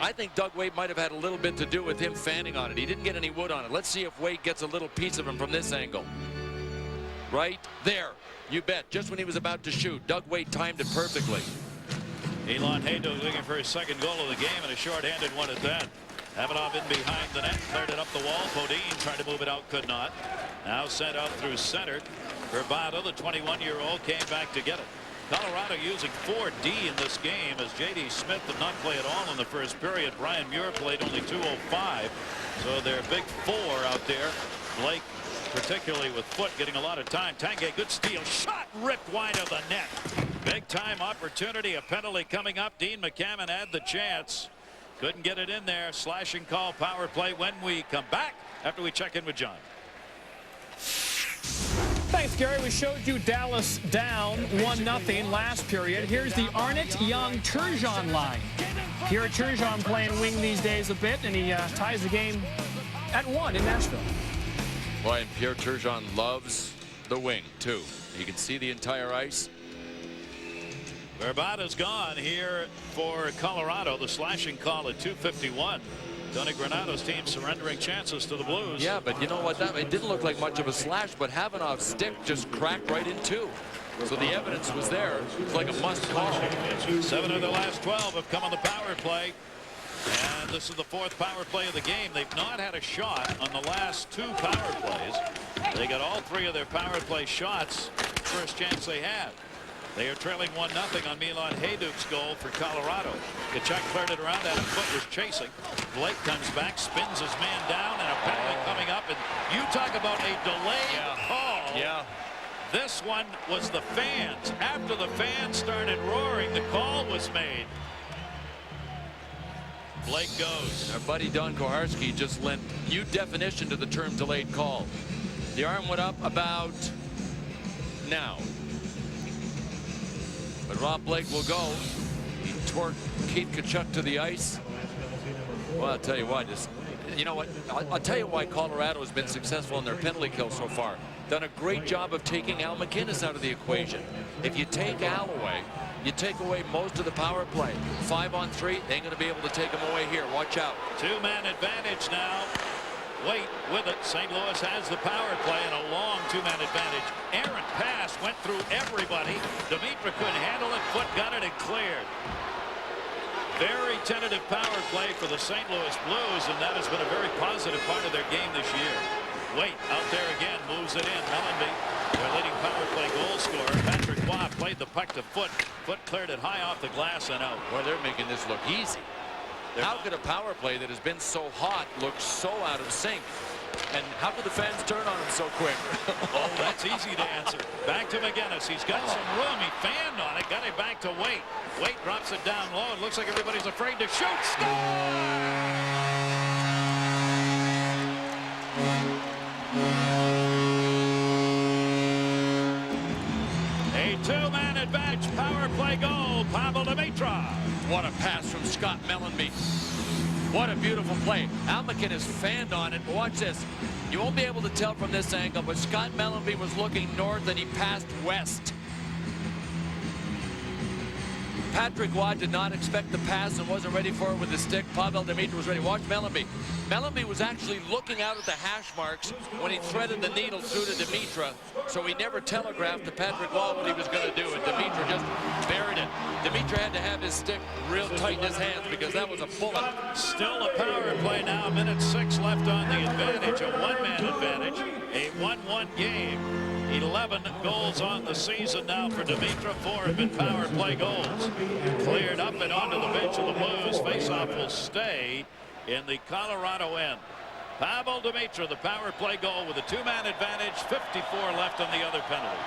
I think Doug Waite might have had a little bit to do with him fanning on it. He didn't get any wood on it. Let's see if Waite gets a little piece of him from this angle. Right there. You bet. Just when he was about to shoot, Doug Waite timed it perfectly. Milan Hajduk looking for his 2nd goal of the game, and a short-handed one at that. Avanov in behind the net, cleared it up the wall. Bodine tried to move it out, could not. Now sent out through center. Verbata, the 21-year-old, came back to get it. Colorado using 4D in this game, as J.D. Smith did not play at all in the first period. Brian Muir played only 2:05, so they're big 4 out there. Blake, particularly with Foot, getting a lot of time. Tanguay, good steal, shot ripped wide of the net. Big time opportunity, a penalty coming up. Dean McCammon had the chance, Couldn't get it in there. Slashing call, power play when we come back after we check in with John. Thanks, Gary. We showed you Dallas down 1-0 last period. Here's the Arnott Young Turgeon line. Pierre Turgeon playing wing these days a bit, and he ties the game at 1 in Nashville. Boy, and Pierre Turgeon loves the wing, too. You can see the entire ice. Verbata's gone here for Colorado. The slashing call at 2:51. Tony Granato's team surrendering chances to the Blues. Yeah, but you know what? It didn't look like much of a slash, but Havanov's stick just cracked right in two. So the evidence was there. It's like a must call. 7 of the last 12 have come on the power play. And this is the 4th power play of the game. They've not had a shot on the last 2 power plays. They got all 3 of their power play shots first chance they had. They are trailing 1-0 on Milan Hajduk's goal for Colorado. Tkachuk cleared it around. Adam Foote was chasing. Blake comes back, spins his man down, and a penalty coming up. And you talk about a delayed call. Yeah. This one was the fans. After the fans started roaring, the call was made. Blake goes. Our buddy Don Koharski just lent new definition to the term delayed call. The arm went up about now. But Rob Blake will go. He torqued Keith Tkachuk to the ice. Well, I'll tell you what, you know what? I'll tell you why Colorado has been successful in their penalty kill so far. Done a great job of taking Al MacInnis out of the equation. If you take Al away, you take away most of the power play. 5-on-3, they ain't going to be able to take him away here. Watch out. 2-man advantage now. Wait with it. St. Louis has the power play and a long 2-man advantage. Errant pass went through everybody. Demitra couldn't handle it. Foote got it and cleared. Very tentative power play for the St. Louis Blues, and that has been a very positive part of their game this year. Wait out there again, moves it in. Mellanby, their leading power play goal scorer. Patrick Waugh played the puck to Foote. Foote cleared it high off the glass and out. Boy, they're making this look easy. How could a power play that has been so hot look so out of sync? And how could the fans turn on him so quick? Oh, that's easy to answer. Back to McInnis. He's got some room. He fanned on it. Got it back to Wait. Wait drops it down low. It looks like everybody's afraid to shoot. Score! A 2-man advantage. Power play goal. Pavel Demitra. What a pass from Scott Mellanby. What a beautiful play. Al MacInnis fanned on it. But watch this. You won't be able to tell from this angle, but Scott Mellanby was looking north and he passed west. Patrick Waugh did not expect the pass and wasn't ready for it with the stick. Pavel Demitra was ready. Watch Mellanby. Mellanby was actually looking out at the hash marks when he threaded the needle through to Demitra, so he never telegraphed to Patrick Waugh what he was going to do, and Demitra just buried it. Demitra had to have his stick real tight in his hands because that was a bullet. Still a power play now. Minute 6 left on the advantage. A 1-man advantage. A 1-1 game. 11 goals on the season now for Demitra. 4 have been power play goals. Cleared up and onto the bench of the Blues. Faceoff will stay in the Colorado end. Pavel Demitra, the power play goal with a 2-man advantage. 54 left on the other penalty.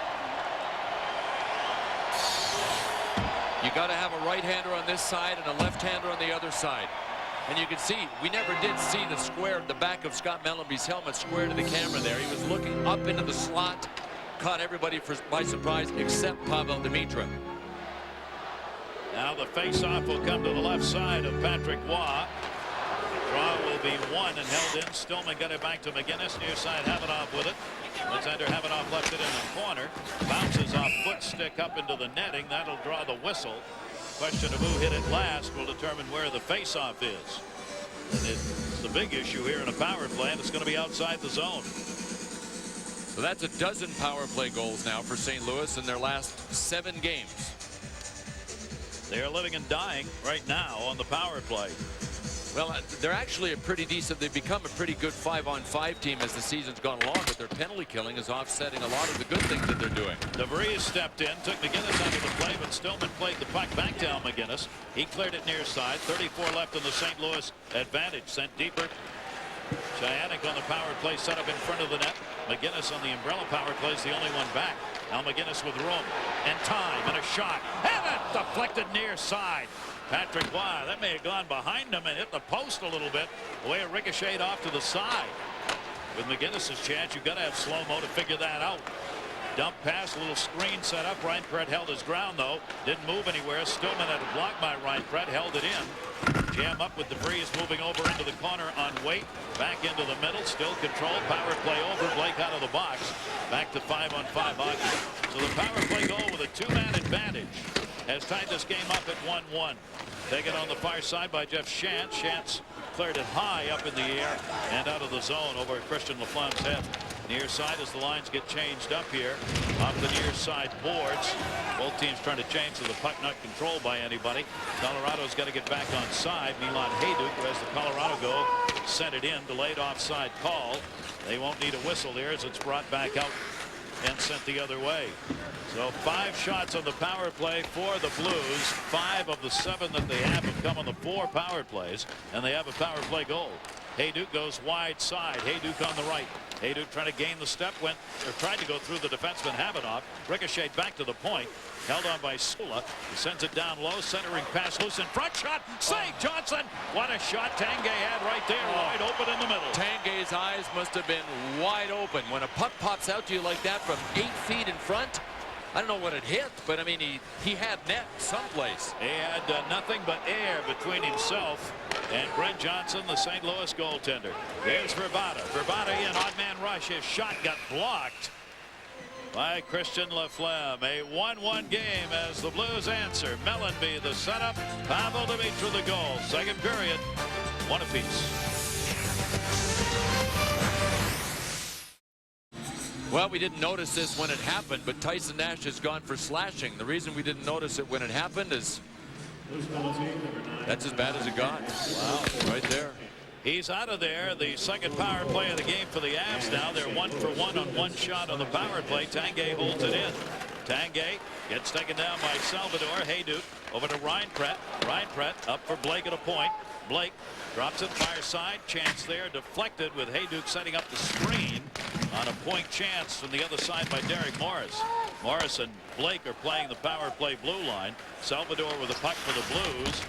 You got to have a right-hander on this side and a left-hander on the other side. And you can see, we never did see the square at the back of Scott Mellanby's helmet square to the camera there. He was looking up into the slot, caught everybody by surprise except Pavel Demitra. Now the face-off will come to the left side of Patrick Waugh. Draw will be won and held in. Stillman got it back to McInnis. Near side Havanov with it. Alexander Havanov left it in the corner. Bounces off Foot stick up into the netting. That'll draw the whistle. Question of who hit it last will determine where the face-off is. And it's the big issue here in a power play, and it's going to be outside the zone. So that's a dozen power play goals now for St. Louis in their last 7 games. They are living and dying right now on the power play. Well, they're actually a pretty decent, they've become a pretty good 5-on-5 team as the season's gone along, but their penalty killing is offsetting a lot of the good things that they're doing. DeVries stepped in, took McInnis out of the play, but Stillman played the puck back down McInnis. He cleared it near side. 34 left in the St. Louis advantage. Sent deeper. Chyanek on the power play set up in front of the net. McInnis on the umbrella power play is the only one back. Now McInnis with room and time and a shot. And it deflected near side. Patrick Waugh. That may have gone behind him and hit the post a little bit. The way it ricocheted off to the side. With McGinnis's chance, you've got to have slow-mo to figure that out. Dump pass, a little screen set up. Reinpret held his ground, though. Didn't move anywhere. Stillman had a block by Reinpret. Held it in. Jam up with DeVries moving over into the corner on Waite. Back into the middle. Still control. Power play over. Blake out of the box. Back to 5-on-5 hockey. So the power play goal with a two-man advantage has tied this game up at 1-1. Taken on the far side by Jeff Shantz. Shantz cleared it high up in the air and out of the zone over Christian Laflamme's head. Near side as the lines get changed up here off the near side boards. Both teams trying to change so the puck not controlled by anybody. Colorado's got to get back on side. Milan Hajduk, who has the Colorado goal, sent it in. Delayed offside call. They won't need a whistle there as it's brought back out and sent the other way. So 5 shots on the power play for the Blues. 5 of the 7 that they have come on the 4 power plays, and they have a power play goal. Hajduk goes wide side. Hajduk on the right. Hajduk trying to gain the step, tried to go through the defenseman Havanoff. Ricocheted back to the point. Held on by Sula. He sends it down low. Centering pass loose in front. Shot. Save Johnson. What a shot Tanguay had right there. Wide open in the middle. Tangay's eyes must have been wide open. When a puck pops out to you like that from 8 feet in front, I don't know what it hit, but I mean, he had net someplace. He had nothing but air between himself and Brent Johnson, the St. Louis goaltender. There's Verbata. Verbata in odd man rush. His shot got blocked by Christian Laflamme. A 1-1 game as the Blues answer. Mellenby the setup. Pavel Demitra the goal. Second period. 1 apiece. Well, we didn't notice this when it happened, but Tyson Nash has gone for slashing. The reason we didn't notice it when it happened is that's as bad as it got. Wow, right there. He's out of there. The second power play of the game for the Avs now. They're 1 for 1 on 1 shot on the power play. Tanguay holds it in. Tanguay gets taken down by Salvador. Hajduk over to Reinpret. Reinpret up for Blake at a point. Blake drops it far side. Chance there deflected with Hajduk setting up the screen on a point chance from the other side by Derek Morris. Morris and Blake are playing the power play blue line. Salvador with a puck for the Blues.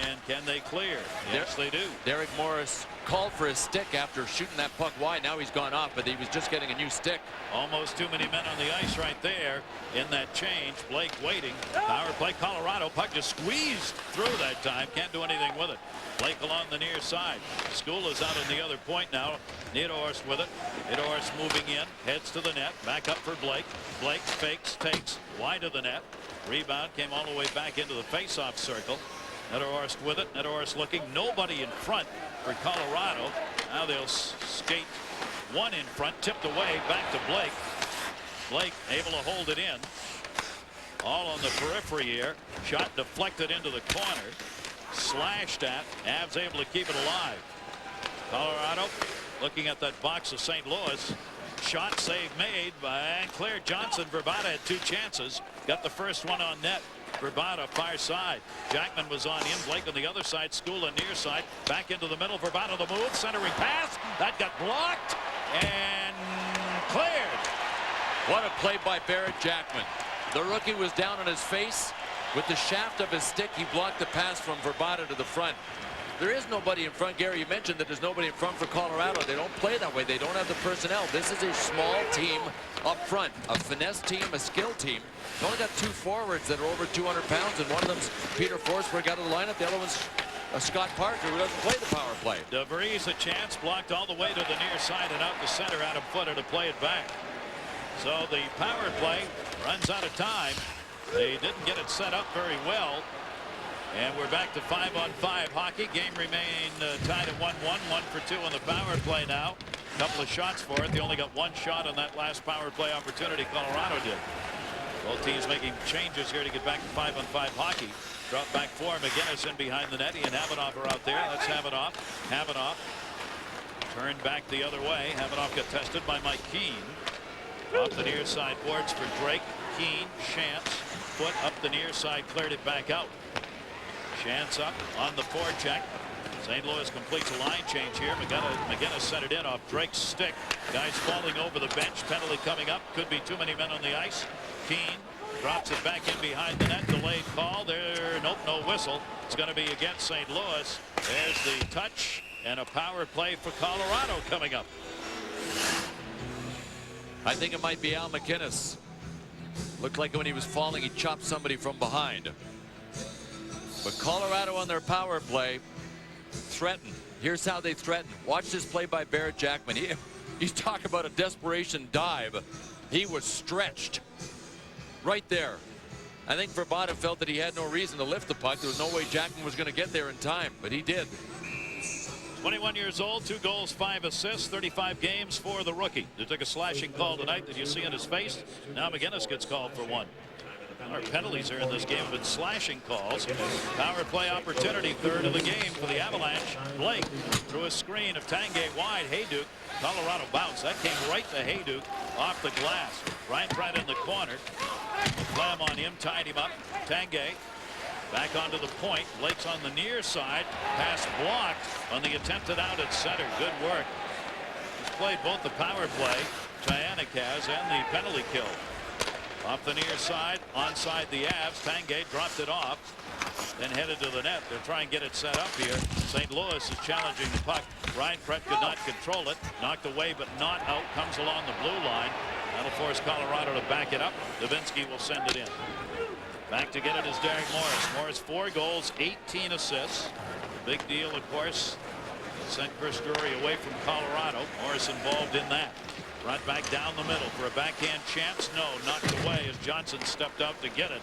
And can they clear? Yes, they do. Derek Morris called for his stick after shooting that puck wide. Now he's gone off, but he was just getting a new stick. Almost too many men on the ice right there in that change. Blake waiting. Power play Colorado. Puck just squeezed through that time. Can't do anything with it. Blake along the near side. School is out on the other point now. Niederhorst with it. Niederhorst moving in. Heads to the net. Back up for Blake. Blake fakes, takes wide of the net. Rebound came all the way back into the face-off circle. Niederhorst with it. Niederhorst looking. Nobody in front for Colorado. Now they'll skate one in front. Tipped away. Back to Blake. Blake able to hold it in. All on the periphery here. Shot deflected into the corner. Slashed at. Avs able to keep it alive. Colorado looking at that box of St. Louis. Shot save made by Claire Johnson. Verbata had 2 chances. Got the first one on net. Verbata far side. Jackman was on in. Blake on the other side. School on near side. Back into the middle. Verbata the move. Centering pass. That got blocked and cleared. What a play by Barrett Jackman. The rookie was down on his face. With the shaft of his stick, he blocked the pass from Verbata to the front. There is nobody in front. Gary, you mentioned that there's nobody in front for Colorado. They don't play that way. They don't have the personnel. This is a small team up front. A finesse team, a skill team. They only got 2 forwards that are over 200 pounds, and one of them's Peter Forsberg out of the lineup. The other one's Scott Parker, who doesn't play the power play. DeVries a chance, blocked all the way to the near side and out the center. Adam Footer to play it back. So the power play runs out of time. They didn't get it set up very well. And we're back to 5-on-5 hockey. Game remained tied at 1-1. 1 for 2 on the power play now. Couple of shots for it. They only got 1 shot on that last power play opportunity Colorado did. Both teams making changes here to get back to 5-on-5 hockey. Drop back for McGinnis in behind the net. He and Havanoff are out there. That's Havanoff. Havanoff turned back the other way. Havanoff got tested by Mike Keane. Off the near side boards for Drake. Keane, Shantz, foot up the near side, cleared it back out. Shantz up on the forecheck. St. Louis completes a line change here. McGinnis sent it in off Drake's stick. Guys falling over the bench. Penalty coming up. Could be too many men on the ice. Keane Drops it back in behind the net. Delayed call there. Nope, no whistle. It's going to be against St. Louis. There's the touch and a power play for Colorado coming up. I think it might be Al McInnes. Looked like when he was falling, he chopped somebody from behind. But Colorado on their power play threaten. Here's how they threaten. Watch this play by Barrett Jackman. He's talking about a desperation dive. He was stretched right there. I think Verbata felt that he had no reason to lift the puck. There was no way Jackman was going to get there in time, but he did. 21 years old, 2 goals, 5 assists, 35 games for the rookie. They took a slashing call tonight that you see in his face. Now McInnes gets called for one. Our penalties here in this game have been slashing calls. Power play opportunity, third of the game for the Avalanche. Blake through a screen of Tanguay wide. Hayduk, Colorado bounce. That came right to Hayduk off the glass. Ryan Pratt in the corner. Slam on him, tied him up. Tanguay back onto the point. Blake's on the near side. Pass blocked on the attempted out at center. Good work. He's played both the power play, Chianik has, and the penalty kill. Off the near side, onside the Avs. Tanguay dropped it off, then headed to the net. They'll try and get it set up here. St. Louis is challenging the puck. Ryan Pratt could not control it. Knocked away, but not out. Comes along the blue line. That'll force Colorado to back it up. Davinsky will send it in. Back to get it is Derek Morris. Morris 4 goals, 18 assists. Big deal, of course. Sent Chris Drury away from Colorado. Morris involved in that. Right back down the middle for a backhand chance. No, knocked away as Johnson stepped out to get it.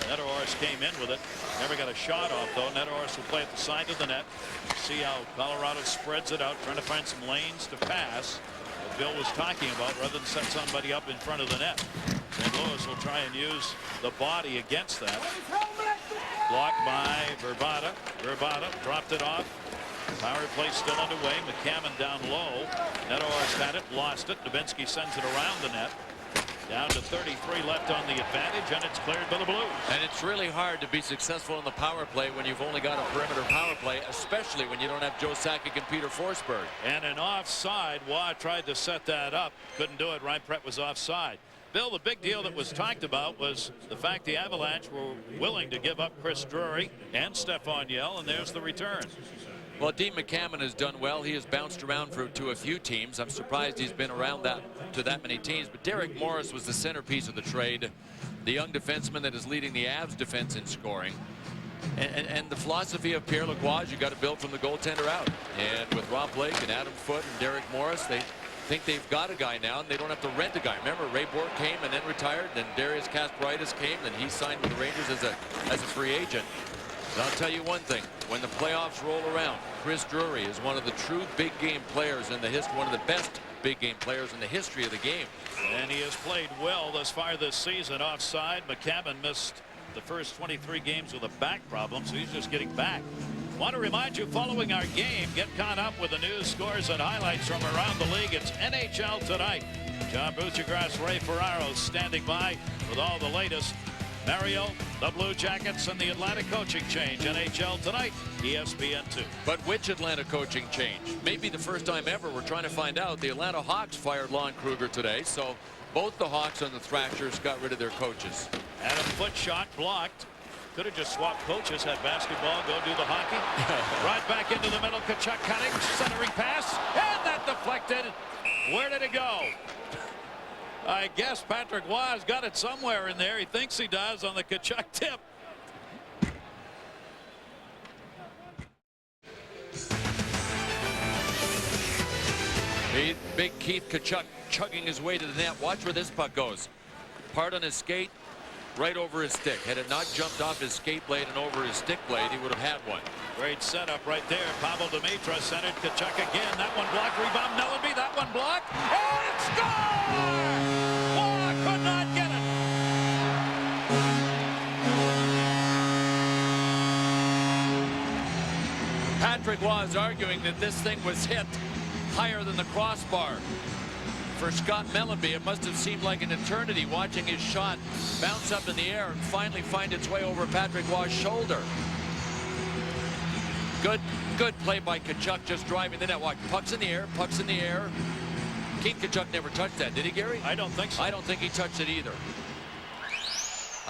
Netterhorst came in with it. Never got a shot off, though. Netterhorst will play at the side of the net. See how Colorado spreads it out, trying to find some lanes to pass. What Bill was talking about, rather than set somebody up in front of the net. St. Louis will try and use the body against that. Blocked by Verbata. Verbata dropped it off. Power play still underway. McCammon down low. Netterhorst had it, lost it. Dubinsky sends it around the net. Down to 33 left on the advantage, and it's cleared by the Blues. And it's really hard to be successful in the power play when you've only got a perimeter power play, especially when you don't have Joe Sakic and Peter Forsberg. And an offside. Waugh tried to set that up. Couldn't do it. Ryan Pratt was offside. Bill, the big deal that was talked about was the fact the Avalanche were willing to give up Chris Drury and Stefan Yell, and there's the return. Well, Dean McCammon has done well. He has bounced around to a few teams. I'm surprised he's been around to that many teams. But Derek Morris was the centerpiece of the trade, the young defenseman that is leading the Avs defense in scoring. And the philosophy of Pierre Lacroix, you got to build from the goaltender out. And with Rob Blake and Adam Foote and Derek Morris, they think they've got a guy now, and they don't have to rent a guy. Remember, Ray Bourque came and then retired. Then Darius Kasparaitis came, and he signed with the Rangers as a free agent. And I'll tell you one thing, when the playoffs roll around, Chris Drury is one of the true big game players in the history, one of the best big game players in the history of the game. And he has played well thus far this season. Offside, McCammon missed the first 23 games with a back problem, so he's just getting back. Want to remind you, following our game, get caught up with the news, scores, and highlights from around the league. It's NHL Tonight. John Buccigross, Ray Ferraro standing by with all the latest. Mario, the Blue Jackets, and the Atlanta coaching change. NHL Tonight, ESPN2. But which Atlanta coaching change? Maybe the first time ever. We're trying to find out. The Atlanta Hawks fired Lon Kruger today, so both the Hawks and the Thrashers got rid of their coaches. Adam Foote shot blocked. Could have just swapped coaches, had basketball, go do the hockey. Right back into the middle, Tkachuk cutting, centering pass, and that deflected. Where did it go? I guess Patrick Waugh got it somewhere in there. He thinks he does on the Tkachuk tip. Big Keith Tkachuk chugging his way to the net. Watch where this puck goes. Part on his skate, right over his stick. Had it not jumped off his skate blade and over his stick blade, he would have had one. Great setup right there. Pavel Demitra centered. Tkachuk again. That one blocked. Rebound. Mellanby. That one blocked. And it's score! Waugh could not get it. Patrick Waugh is arguing that this thing was hit higher than the crossbar. For Scott Mellanby, it must have seemed like an eternity watching his shot bounce up in the air and finally find its way over Patrick Waugh's shoulder. Good play by Tkachuk, just driving the net. Watch, pucks in the air, pucks in the air. Keith Tkachuk never touched that, did he, Gary? I don't think so. I don't think he touched it either.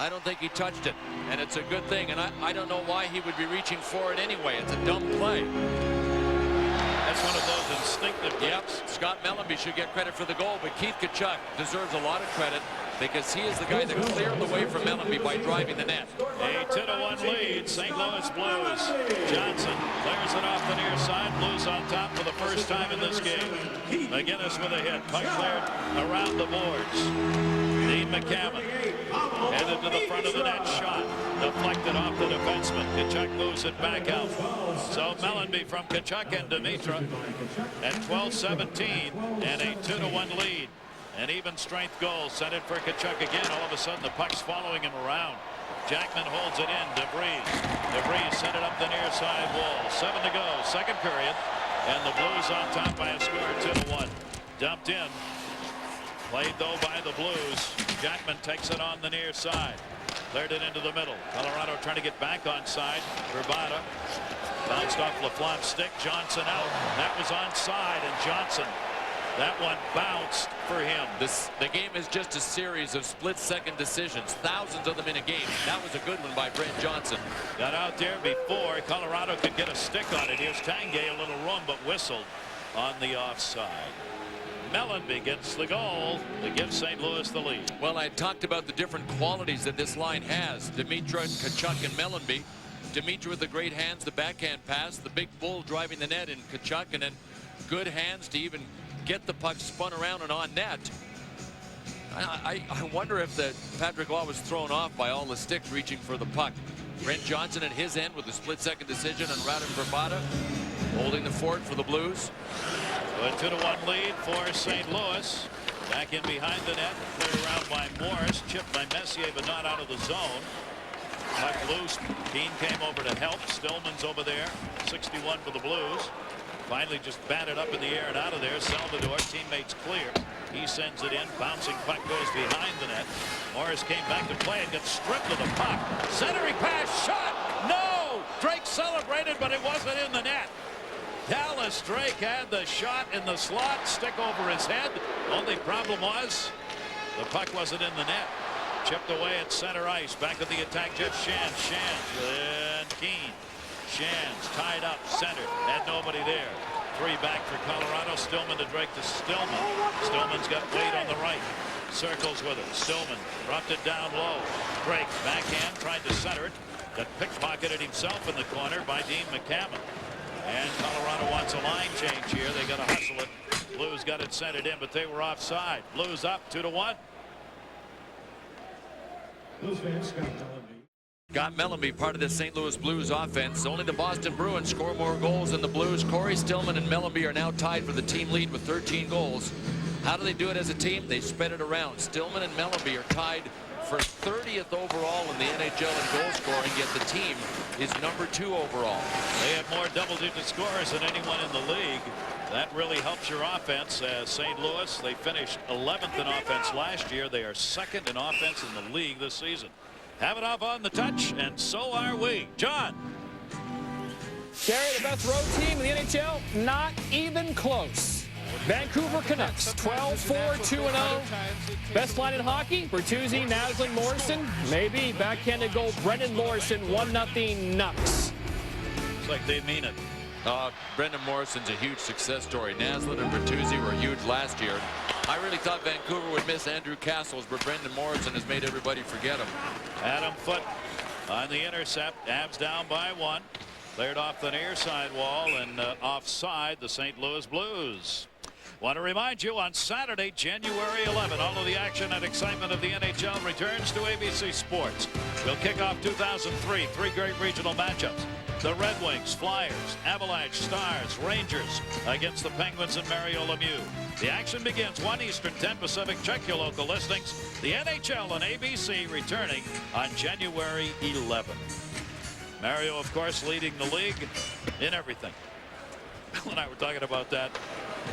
I don't think he touched it, and it's a good thing. And I don't know why he would be reaching for it anyway. It's a dumb play. That's one of those instinctive things. Yep, Scott Mellanby should get credit for the goal, but Keith Tkachuk deserves a lot of credit because he is the guy that cleared the way for Mellanby by driving the net. A 2-1 lead, St. Louis Blues. Johnson clears it off the near side. Blues on top for the first time in this game. McGinnis with a hit. Puck cleared around the boards. Dean McCammon headed to the front of the net. Shot deflected off the defenseman. Tkachuk moves it back out. So Mellanby from Tkachuk and Dimitra at 12-17 and a 2-1 lead. An even strength goal sent in for Tkachuk again. All of a sudden the puck's following him around. Jackman holds it in. DeVries sent it up the near side wall. 7 to go, second period, and the Blues on top by a score 2-1. Dumped in. Played though by the Blues. Jackman takes it on the near side. Cleared it into the middle. Colorado trying to get back on side. Verbata bounced off Laflamme's stick. Johnson out. That was onside, and Johnson, that one bounced for him. The game is just a series of split-second decisions. Thousands of them in a game. That was a good one by Brent Johnson. Got out there before Colorado could get a stick on it. Here's Tanguay, a little room, but whistled on the offside. Mellanby gets the goal to give St. Louis the lead. Well, I talked about the different qualities that this line has. Dimitra, Tkachuk, and Mellanby. Dimitra with the great hands, the backhand pass, the big bull driving the net in Tkachuk, and then good hands to even get the puck spun around and on net. I wonder if Patrick Law was thrown off by all the sticks reaching for the puck. Brent Johnson at his end with a split-second decision on Radim Verbata holding the fort for the Blues. A 2-1 lead for St. Louis. Back in behind the net. Clear around by Morris. Chipped by Messier, but not out of the zone. Puck loose. Keane came over to help. Stillman's over there. 61 for the Blues. Finally just batted up in the air and out of there. Salvador, teammates clear. He sends it in. Bouncing puck goes behind the net. Morris came back to play and gets stripped of the puck. Centering pass. Shot. No! Drake celebrated, but it wasn't in the net. Dallas Drake had the shot in the slot, stick over his head. Only problem was the puck wasn't in the net. Chipped away at center ice. Back at the attack, Jeff Shand. And Keane. Shand's tied up, center. Had nobody there. 3 back for Colorado. Stillman to Drake to Stillman. Stillman's got Wade on the right. Circles with it. Stillman dropped it down low. Drake backhand, tried to center it. Got pickpocketed himself in the corner by Dean McCammon. And Colorado wants a line change here. They got to hustle it. Blues got it centered in, but they were offside. Blues up 2-1. Got Mellanby part of the St. Louis Blues offense. Only the Boston Bruins score more goals than the Blues. Corey Stillman and Mellanby are now tied for the team lead with 13 goals. How do they do it as a team? They spread it around. Stillman and Mellanby are tied for 30th overall in the NHL in goal scoring, yet the team is number 2 overall. They have more double-digit scorers than anyone in the league. That really helps your offense. St. Louis, they finished 11th in offense last year. They are 2nd in offense in the league this season. Have it off on the touch, and so are we. John. Gary, the best road team in the NHL? Not even close. Vancouver Canucks, 12-4, 2-0. Best line in hockey, Bertuzzi, Naslund, Morrison. Maybe backhanded goal, Brendan Morrison, 1-0 Nucks. Looks like they mean it. Brendan Morrison's a huge success story. Naslund and Bertuzzi were huge last year. I really thought Vancouver would miss Andrew Castles, but Brendan Morrison has made everybody forget him. Adam Foote on the intercept. Avs down by 1. Cleared off the near side wall and offside the St. Louis Blues. Want to remind you, on Saturday, January 11, all of the action and excitement of the NHL returns to ABC Sports. We'll kick off 2003, 3 great regional matchups. The Red Wings, Flyers, Avalanche, Stars, Rangers against the Penguins and Mario Lemieux. The action begins 1 Eastern, 10 Pacific. Check your local listings. The NHL on ABC returning on January 11. Mario, of course, leading the league in everything. Bill and I were talking about that,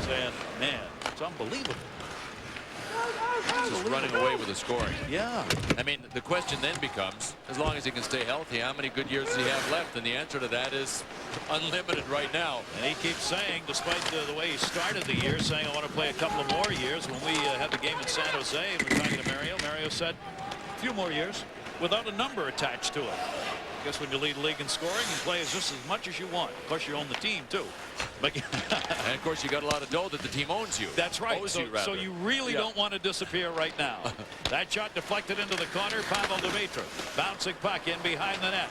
saying, man, it's unbelievable. Just running away with the scoring. Yeah. I mean, the question then becomes, as long as he can stay healthy, how many good years does he have left? And the answer to that is unlimited right now. And he keeps saying, despite the way he started the year, saying, I want to play a couple of more years. When we had the game in San Jose, we were talking to Mario. Mario said, a few more years. without a number attached to it. I guess when you lead the league in scoring, you play just as much as you want. Of course, you own the team too. But and of course, you got a lot of dough that the team owns you. That's right. So you really don't want to disappear right now. That shot deflected into the corner. Pavel Dimitrov bouncing puck in behind the net.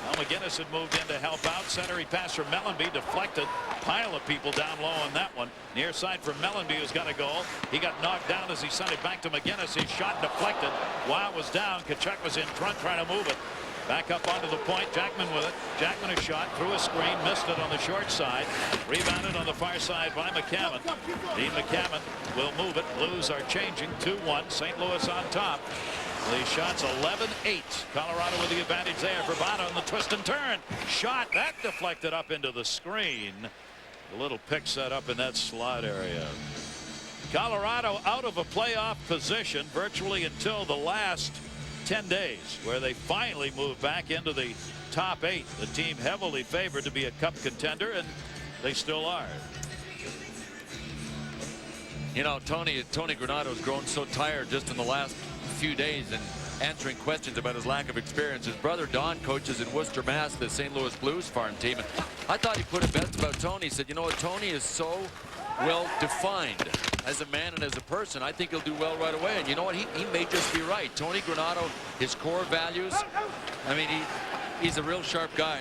Well, McGinnis had moved in to help out. Center, he passed for Mellanby, deflected. Pile of people down low on that one. Near side for Mellanby, who's got a goal. He got knocked down as he sent it back to McGinnis. His shot deflected. Wild was down. Tkachuk was in front trying to move it. Back up onto the point. Jackman with it. Jackman a shot through a screen. Missed it on the short side. Rebounded on the far side by McCammon. Dean McCammon will move it. Blues are changing 2-1. St. Louis on top. The shots 11-8. Colorado with the advantage there. Verbata on the twist and turn. Shot that deflected up into the screen. A little pick set up in that slot area. Colorado out of a playoff position virtually until the last 10 days, where they finally moved back into the top 8. The team heavily favored to be a cup contender, and they still are. You know, Tony Granato's grown so tired just in the last few days and answering questions about his lack of experience. His brother Don coaches in Worcester, Mass, the St. Louis Blues farm team. And I thought he put it best about Tony. He said, you know what, Tony is so well defined as a man and as a person. I think he'll do well right away. And you know what, he may just be right. Tony Granato, his core values, I mean, he's a real sharp guy.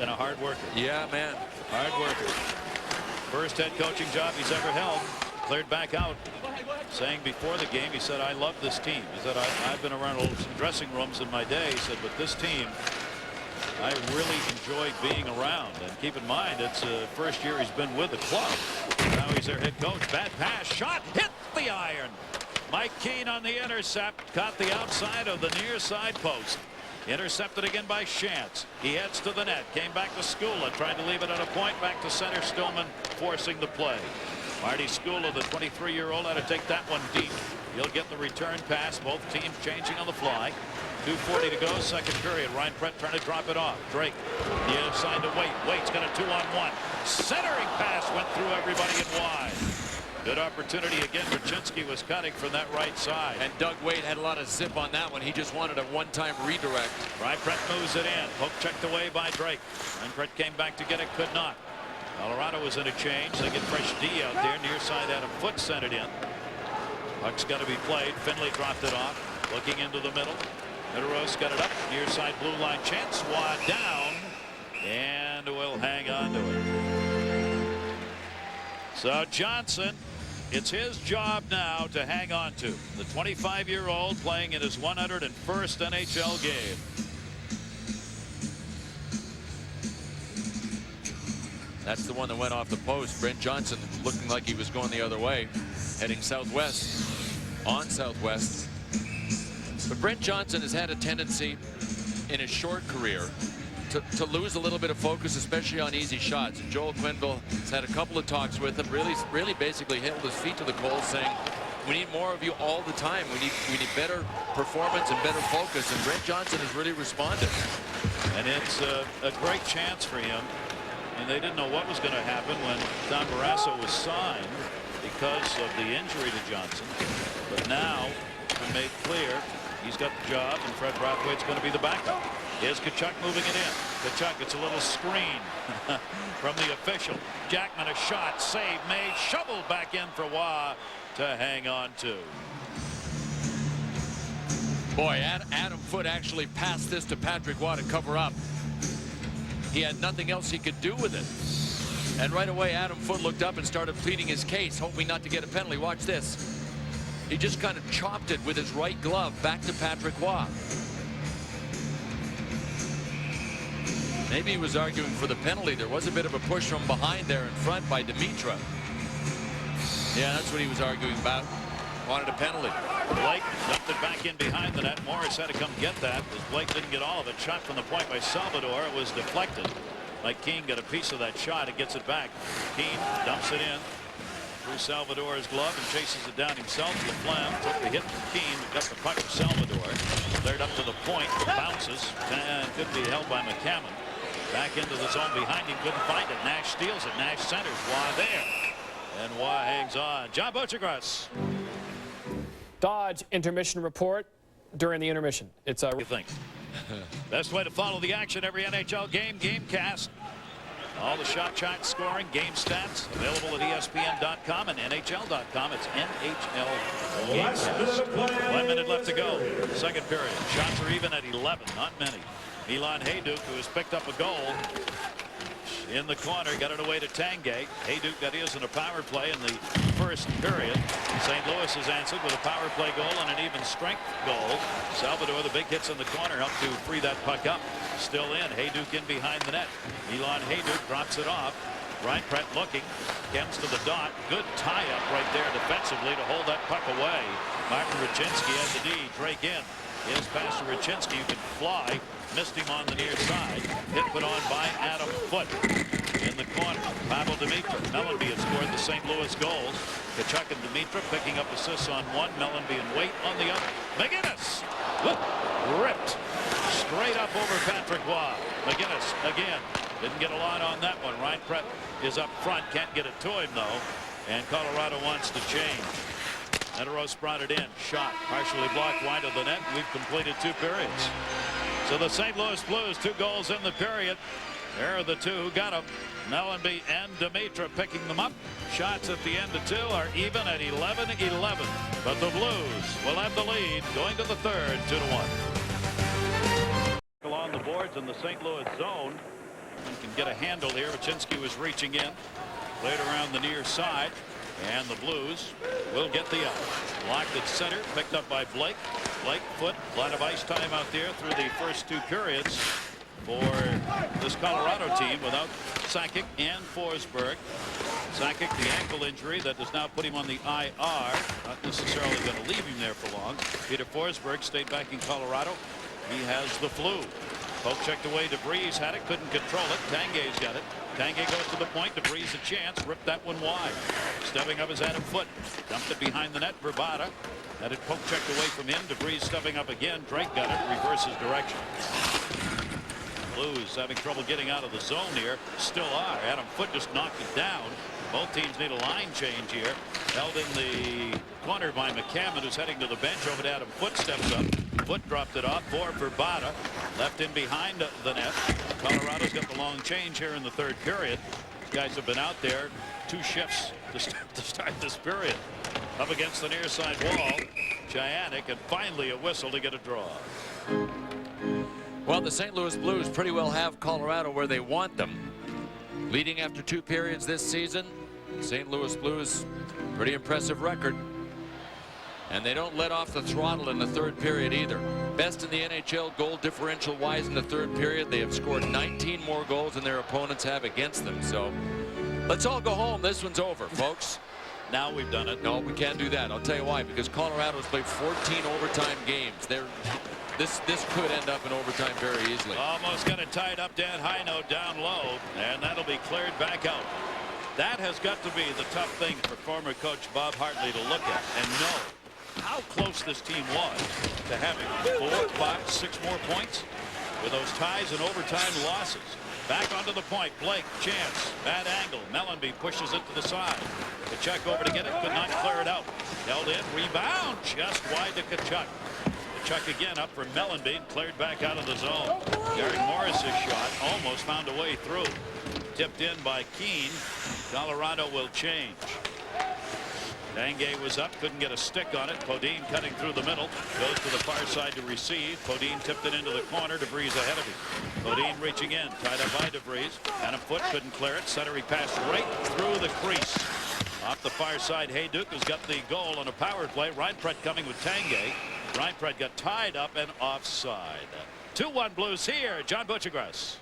And a hard worker. Yeah, man. Hard worker. First head coaching job he's ever held. Cleared back out, saying before the game, he said, I love this team. He said, I've been around some dressing rooms in my day. He said, but this team, I really enjoy being around. And keep in mind, it's the first year he's been with the club. Now he's their head coach. Bad pass, shot, hit the iron. Mike Keane on the intercept, caught the outside of the near side post. Intercepted again by Shantz. He heads to the net, came back to Skula, tried to leave it at a point, back to center. Stillman forcing the play. Marty Skula, the 23-year-old, had to take that one deep. He'll get the return pass. Both teams changing on the fly. 2:40 to go, second period. Ryan Prett trying to drop it off. Drake, the other side to Waite. Waite's got a 2-on-1. Centering pass went through everybody and wide. Good opportunity again. Brzezinski was cutting from that right side. And Doug Waite had a lot of zip on that one. He just wanted a one-time redirect. Ryan Prett moves it in. Poke checked away by Drake. Ryan Prett came back to get it, could not. Colorado was in a change. They get fresh D out there. Near side Adam Foote sent it in. Puck's got to be played. Finley dropped it off. Looking into the middle. Middleros got it up. Near side blue line chance. Swat down. And will hang on to it. So Johnson, it's his job now to hang on to. The 25-year-old playing in his 101st NHL game. That's the one that went off the post. Brent Johnson looking like he was going the other way, heading southwest, on southwest. But Brent Johnson has had a tendency in his short career to lose a little bit of focus, especially on easy shots. Joel Quenneville has had a couple of talks with him, really basically held his feet to the coals, saying, we need more of you all the time. We need better performance and better focus. And Brent Johnson has really responded. And it's a great chance for him. And they didn't know what was going to happen when Don Barrasso was signed because of the injury to Johnson. But now it's been made clear he's got the job, and Fred Brathwaite's going to be the backup. Here's Tkachuk moving it in. Tkachuk, it's a little screen from the official. Jackman, a shot, save made, shoveled back in for Waugh to hang on to. Boy, Adam Foote actually passed this to Patrick Waugh to cover up. He had nothing else he could do with it. And right away, Adam Foote looked up and started pleading his case, hoping not to get a penalty. Watch this. He just kind of chopped it with his right glove back to Patrick Waugh. Maybe he was arguing for the penalty. There was a bit of a push from behind there in front by Dimitrov. Yeah, that's what he was arguing about. Wanted a penalty. Blake dumped it back in behind the net. Morris had to come get that as Blake didn't get all of it. Shot from the point by Salvador. It was deflected. Like Keane got a piece of that shot. It gets it back. Keane dumps it in through Salvador's glove and chases it down himself. Laflamme took the hit from Keane, but got the puck to Salvador. Cleared up to the point. Bounces. And could be held by McCammon. Back into the zone behind him. Couldn't find it. Nash steals it. Nash centers. Waugh there. And Waugh hangs on. John Buccigross. Dodge intermission report. during the intermission. It's What do you think? Best way to follow the action every NHL game, Gamecast. All the shot scoring, game stats available at ESPN.com and NHL.com. It's NHL Gamecast. 1 minute left to go. Second period. Shots are even at 11. Not many. Milan Hajduk, who has picked up a goal in the corner, got it away to Tanguay. Hajduk got his in a power play in the first period. St. Louis has answered with a power play goal and an even strength goal. Salvador, the big hits in the corner, helped to free that puck up. Still in. Hajduk in behind the net. Milan Hajduk drops it off. Reinpret looking. Kems to the dot. Good tie-up right there defensively to hold that puck away. Martin Rachinski has the D. Drake in. His pass to Rachinski, who can fly. Missed him on the near side. Hit put on by Adam Foote in the corner. Pavel Demitra. Mellanby has scored the St. Louis goals. Tkachuk and Demitra picking up assists on one. Mellanby and Waite on the other. McGinnis. Ripped straight up over Patrick Roy. McGinnis again. Didn't get a lot on that one. Reinpret is up front. Can't get it to him though. And Colorado wants to change. Neteros brought it in. Shot partially blocked wide of the net. We've completed 2 periods. So the St. Louis Blues, 2 goals in the period. There are the 2 who got them. Mellanby and Demitra picking them up. Shots at the end of 2 are even at 11-11. But the Blues will have the lead going to the third, 2-1. Along the boards in the St. Louis zone. You can get a handle here. Rachinski was reaching in. Played around the near side. And the Blues will get the out. Blocked at center, picked up by Blake. Blake Foote, a lot of ice time out there through the first 2 periods for this Colorado team without Sakic and Forsberg. Sakic, the ankle injury that does now put him on the IR. Not necessarily going to leave him there for long. Peter Forsberg stayed back in Colorado. He has the flu. Poke checked away. DeVries had it, couldn't control it. Tanguay's got it. Tanguay goes to the point. DeVries a chance. Ripped that one wide. Stepping up is Adam Foote. Dumped it behind the net. Verbata had it poke checked away from him. DeVries stepping up again. Drake got it. Reverses direction. Blues having trouble getting out of the zone here. Still are. Adam Foote just knocked it down. Both teams need a line change here. Held in the corner by McCammon, who's heading to the bench. Over to Adam Foote. Steps up. Foote dropped it off for Verbata. Left in behind the net. Colorado's got the long change here in the third period. These guys have been out there 2 shifts to start this period. Up against the near side wall. Giannick, and finally a whistle to get a draw. Well, the St. Louis Blues pretty well have Colorado where they want them. Leading after 2 periods this season. St. Louis Blues, pretty impressive record. And they don't let off the throttle in the third period either. Best in the NHL goal differential wise in the third period. They have scored 19 more goals than their opponents have against them. So let's all go home. This one's over, folks. Now we've done it. No, we can't do that. I'll tell you why. Because Colorado's played 14 overtime games. This could end up in overtime very easily. Almost got it tied up. Dan Heino down low, and that'll be cleared back out. That has got to be the tough thing for former coach Bob Hartley to look at and know how close this team was to having 4, 5, 6 more points with those ties and overtime losses. Back onto the point. Blake, chance, bad angle. Mellanby pushes it to the side. Tkachuk over to get it, could not clear it out. Held in, rebound, just wide to Tkachuk. Tkachuk again up for Mellanby, cleared back out of the zone. Gary Morris's shot almost found a way through. Tipped in by Keane. Colorado will change. Tanguay was up, couldn't get a stick on it. Podine cutting through the middle, goes to the far side to receive. Podine tipped it into the corner. DeVries ahead of him. Podine reaching in, tied up by DeVries. Adam Foote couldn't clear it. Center, he passed right through the crease. Off the far side, Hajduk has got the goal on a power play. Reinpret coming with Tanguay. Reinpret got tied up and offside. 2-1 Blues here. John Butchergrass.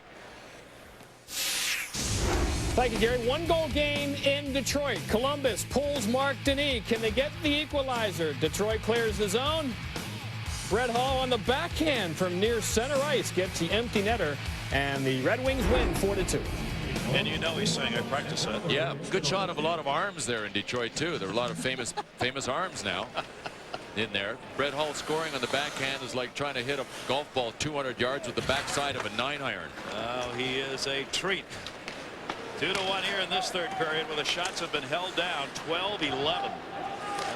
Thank you, Gary. 1-goal game in Detroit. Columbus pulls Mark Denis. Can they get the equalizer? Detroit clears the zone. Brett Hall on the backhand from near center ice gets the empty netter, and the Red Wings win 4-2. And you know he's saying I practice that. Yeah, good shot of a lot of arms there in Detroit too. There are a lot of famous arms now in there. Brett Hall scoring on the backhand is like trying to hit a golf ball 200 yards with the backside of a 9-iron. Oh, he is a treat. 2-1 here in this third period, where the shots have been held down 12-11.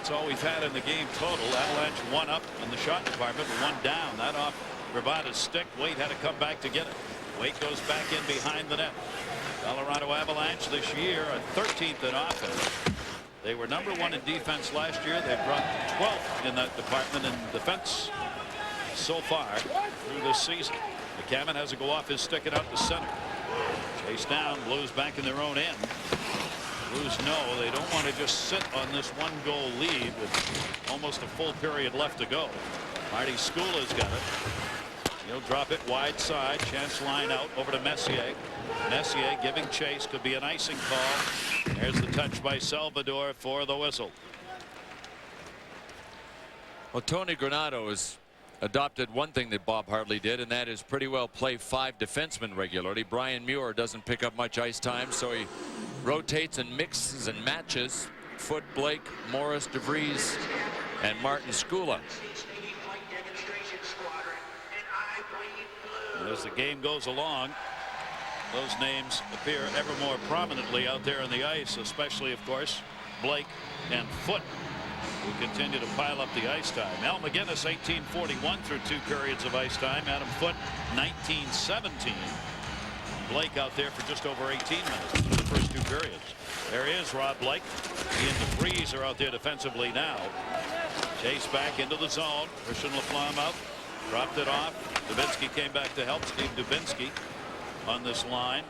That's all we've had in the game total. Avalanche 1 up in the shot department, but 1 down. That off Bravada's stick. Wade had to come back to get it. Wade goes back in behind the net. Colorado Avalanche this year are 13th in offense. They were number 1 in defense last year. They've brought 12th in that department in defense so far through this season. McCammon has to go off his stick and out to center. Chase down. Blues back in their own end. Blues know they don't want to just sit on this 1-goal lead with almost a full period left to go. Marty Skula's got it. He'll drop it wide side. Chance line out over to Messier. Messier giving chase. Could be an icing call. There's the touch by Salvador for the whistle. Well, Tony Granato has adopted one thing that Bob Hartley did, and that is pretty well play 5 defensemen regularly. Brian Muir doesn't pick up much ice time, so he rotates and mixes and matches Foote, Blake, Morris, DeVries, and Martin Skula. As the game goes along, those names appear ever more prominently out there on the ice, especially, of course, Blake and Foote, who continue to pile up the ice time. Al McGinnis, 18:41 through 2 periods of ice time. Adam Foote, 19:17. Blake out there for just over 18 minutes through the first 2 periods. There is Rob Blake. He and DeVries are out there defensively now. Chase back into the zone. Christian Laflamme out. Dropped it off. Dubinsky came back to help. Steve Dubinsky on this line.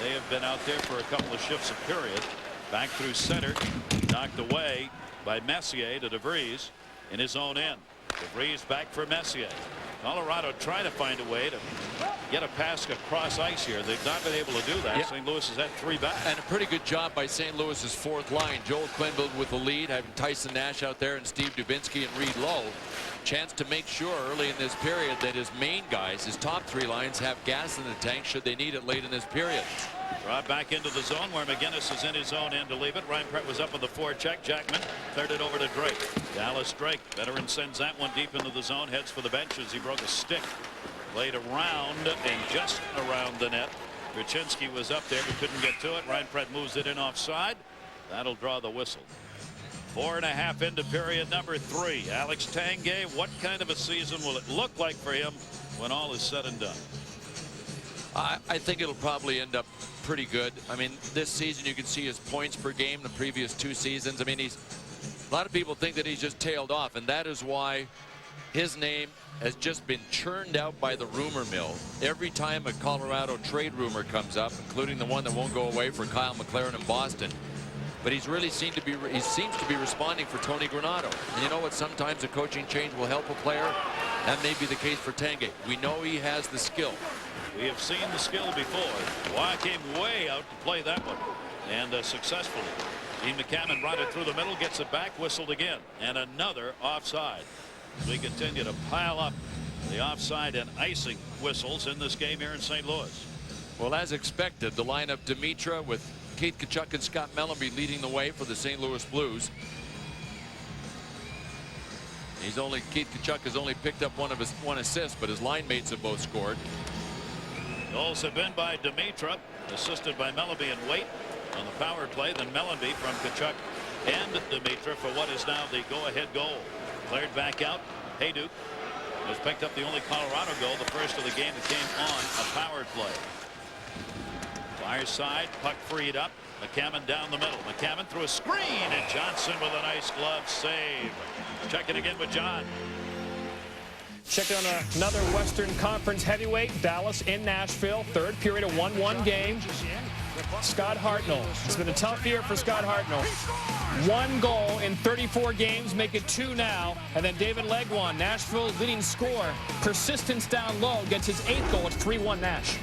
They have been out there for a couple of shifts of period. Back through center. Knocked away by Messier to DeVries in his own end. DeVries back for Messier. Colorado trying to find a way to get a pass across ice here. They've not been able to do that. St. Louis has had 3 back. And a pretty good job by St. Louis's 4th line. Joel Quenneville with the lead, having Tyson Nash out there and Steve Dubinsky and Reed Lowe. Chance to make sure early in this period that his main guys, his top 3 lines, have gas in the tank should they need it late in this period. Brought back into the zone where McGinnis is in his own end to leave it. Ryan Prett was up on the forecheck. Jackman cleared it over to Drake. Dallas Drake, veteran, sends that one deep into the zone. Heads for the bench as he broke a stick. Played around and just around the net. Ruchinski was up there but couldn't get to it. Ryan Prett moves it in offside. That'll draw the whistle. 4.5 into period number 3. Alex Tanguay, what kind of a season will it look like for him when all is said and done? I think it'll probably end up pretty good. I mean, this season you can see his points per game the previous 2 seasons. I mean, a lot of people think that he's just tailed off, and that is why his name has just been churned out by the rumor mill. Every time a Colorado trade rumor comes up, including the one that won't go away for Kyle McLaren in Boston. But he seems to be responding for Tony Granato. And you know what? Sometimes a coaching change will help a player. That may be the case for Tanguay. We know he has the skill. We have seen the skill before. Why came way out to play that one, and successfully. Ian McCammon brought it through the middle, gets it back, whistled again, and another offside. We continue to pile up the offside and icing whistles in this game here in St. Louis. Well, as expected, the lineup Dimitra with Keith Tkachuk and Scott Mellanby leading the way for the St. Louis Blues. Keith Tkachuk has only picked up one assist, but his line mates have both scored. Goals have been by Dimitra, assisted by Mellanby and Waite on the power play. Then Mellanby from Tkachuk and Dimitra for what is now the go-ahead goal. Cleared back out. Hayduk has picked up the only Colorado goal, the first of the game that came on a power play. Fire side, puck freed up. McCammon down the middle. McCammon through a screen, and Johnson with a nice glove save. Check it again with John. Check on another Western Conference heavyweight. Dallas in Nashville. 3rd period, a 1-1 game. Scott Hartnell. It's been a tough year for Scott Hartnell. 1 goal in 34 games, make it 2 now. And then David Legwan, Nashville's leading scorer. Persistence down low, gets his 8th goal. It's 3-1 Nash.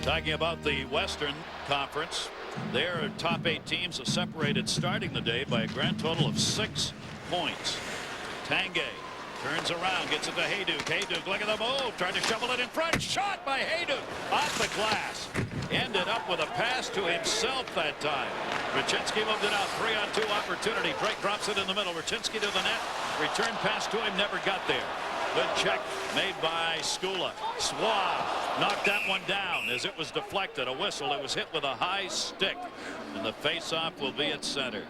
Talking about the Western Conference, their top 8 teams are separated starting the day by a grand total of 6 points. Tanguay turns around, gets it to Hayduk. Hayduk, look at the move, trying to shovel it in front. Shot by Hayduk off the glass. Ended up with a pass to himself that time. Ruchinski moved it out. 3-on-2 opportunity. Drake drops it in the middle. Ruchinski to the net. Return pass to him, never got there. Good check made by Skula. Swab knocked that one down as it was deflected. A whistle. It was hit with a high stick. And the face-off will be at center.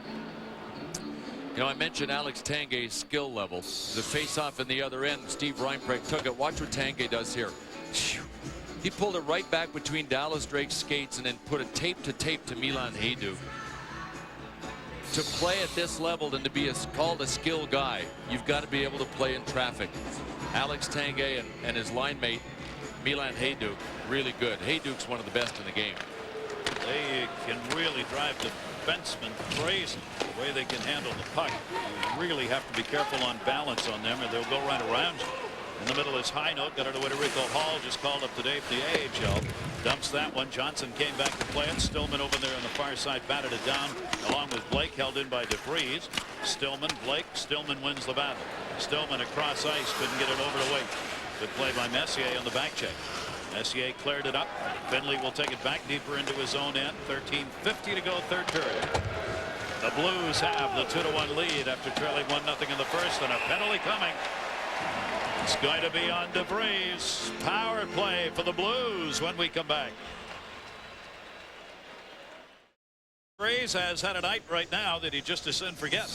You know, I mentioned Alex Tanguay's skill level. The face-off in the other end, Steve Reinprecht took it. Watch what Tanguay does here. He pulled it right back between Dallas Drake's skates and then put it tape to Milan Hajduk. To play at this level and to be called a skill guy, you've got to be able to play in traffic. Alex Tanguay and his line mate, Milan Hajduk, really good. Hajduk's one of the best in the game. They can really drive defensemen crazy the way they can handle the puck. You really have to be careful on balance on them or they'll go right around you. In the middle is high note. Got it away to Rico Hall. Just called up today for the AHL. Dumps that one. Johnson came back to play it. Stillman over there on the far side batted it down along with Blake, held in by DeVries. Stillman, Blake. Stillman wins the battle. Stillman across ice. Couldn't get it over to Wade. Good play by Messier on the back check. Messier cleared it up. Finley will take it back deeper into his own end. 13:50 to go, third period. The Blues have the 2-1 lead after trailing 1-0 in the first, and a penalty coming. It's going to be on DeVries. Power play for the Blues when we come back. DeVries has had a night right now that he just as soon forget.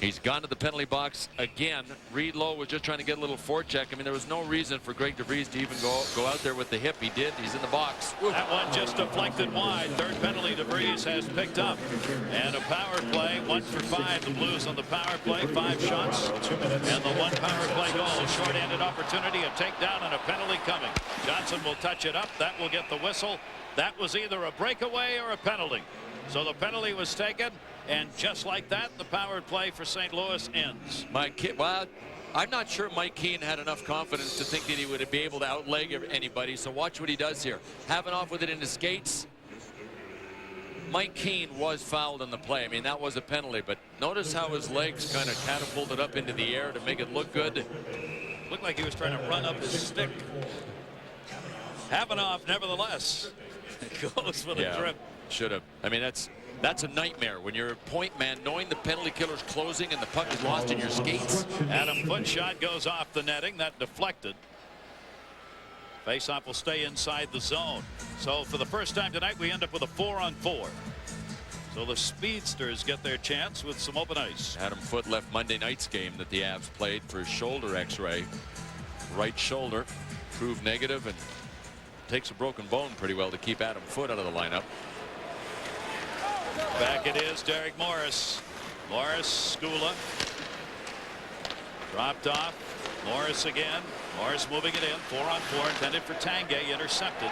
He's gone to the penalty box again. Reed Lowe was just trying to get a little forecheck. I mean, there was no reason for Greg DeVries to even go out there with the hip. He did. He's in the box. That one just deflected wide. Third penalty DeVries has picked up. And a power play, 1 for 5. The Blues on the power play, 5 shots. And the 1 power play goal. Short-handed opportunity, a takedown, and a penalty coming. Johnson will touch it up. That will get the whistle. That was either a breakaway or a penalty. So the penalty was taken. And just like that, the power play for St. Louis ends. Well, I'm not sure Mike Keane had enough confidence to think that he would be able to outleg anybody. So watch what he does here. Having off with it in his skates. Mike Keane was fouled in the play. I mean, that was a penalty. But notice how his legs kind of catapulted up into the air to make it look good. Looked like he was trying to run up his stick. Havanoff, nevertheless, goes for the trip. Should have. I mean, that's a nightmare when you're a point man, knowing the penalty killer's closing and the puck is lost in your skates. Adam foot shot goes off the netting. That deflected. Faceoff will stay inside the zone. So for the first time tonight, we end up with a 4-on-4. So the speedsters get their chance with some open ice. Adam Foote left Monday night's game that the Avs played for his shoulder x-ray. Right shoulder proved negative and takes a broken bone pretty well to keep Adam Foote out of the lineup. Back it is, Derek Morris. Morris, Skula. Dropped off. Morris again. Morris moving it in. 4-on-4 intended for Tanguay. Intercepted.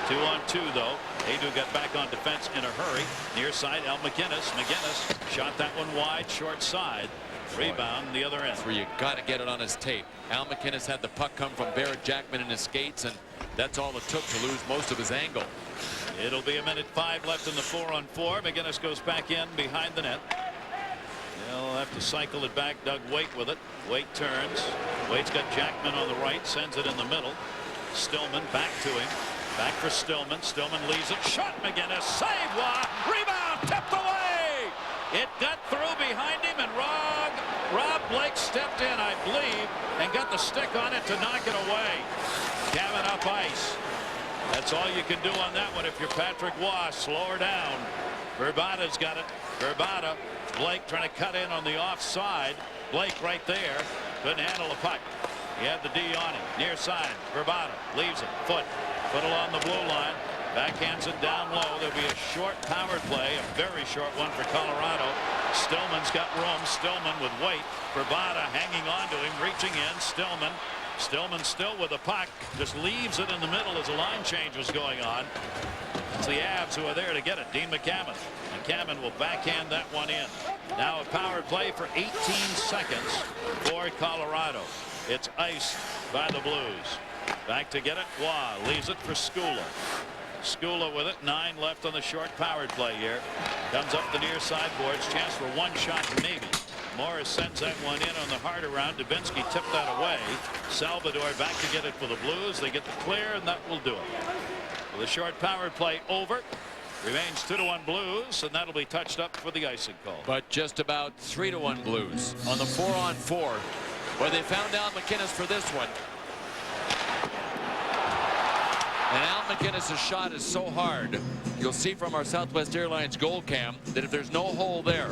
2-on-2 though. Hajduk got back on defense in a hurry. Near side, Al McInnes. McInnes shot that one wide, short side. Rebound the other end. That's where you got to get it on his tape. Al McInnes had the puck come from Barrett Jackman in his skates, and that's all it took to lose most of his angle. It'll be 1:05 left in the 4-on-4. McInnes goes back in behind the net. He'll have to cycle it back. Doug Waite with it. Waite turns. Waite's got Jackman on the right. Sends it in the middle. Stillman back to him. Back for Stillman. Stillman leaves it. Shot McInnes. Save. Rebound. Tipped away. It got through behind him, and Rob Blake stepped in, I believe, and got the stick on it to knock it away. Gavin up ice. That's all you can do on that one if you're Patrick Waugh. Slow her down. Verbata's got it. Verbata. Blake trying to cut in on the offside. Blake right there. Couldn't handle the puck. He had the D on him. Near side. Verbata leaves it. Foot along the blue line. Backhands it down low. There'll be a short power play. A very short one for Colorado. Stillman's got room. Stillman with weight. Verbata hanging on to him. Reaching in. Stillman still with the puck, just leaves it in the middle as a line change was going on. It's the Avs who are there to get it. Dean McCammon. McCammon will backhand that one in. Now a power play for 18 seconds for Colorado. It's iced by the Blues. Back to get it. Waugh leaves it for Skula. Skula with it. 9 left on the short power play here. Comes up the near side boards. Chance for one shot maybe. Morris sends that one in on the hard around. Dubinsky tipped that away. Salvador back to get it for the Blues. They get the clear, and that will do it. With a short power play over. Remains 2-1 Blues, and that'll be touched up for the icing call. But just about 3-1 Blues on the 4-on-4, where they found Al McInnes for this one. And Al McInnes' shot is so hard. You'll see from our Southwest Airlines goal cam that if there's no hole there,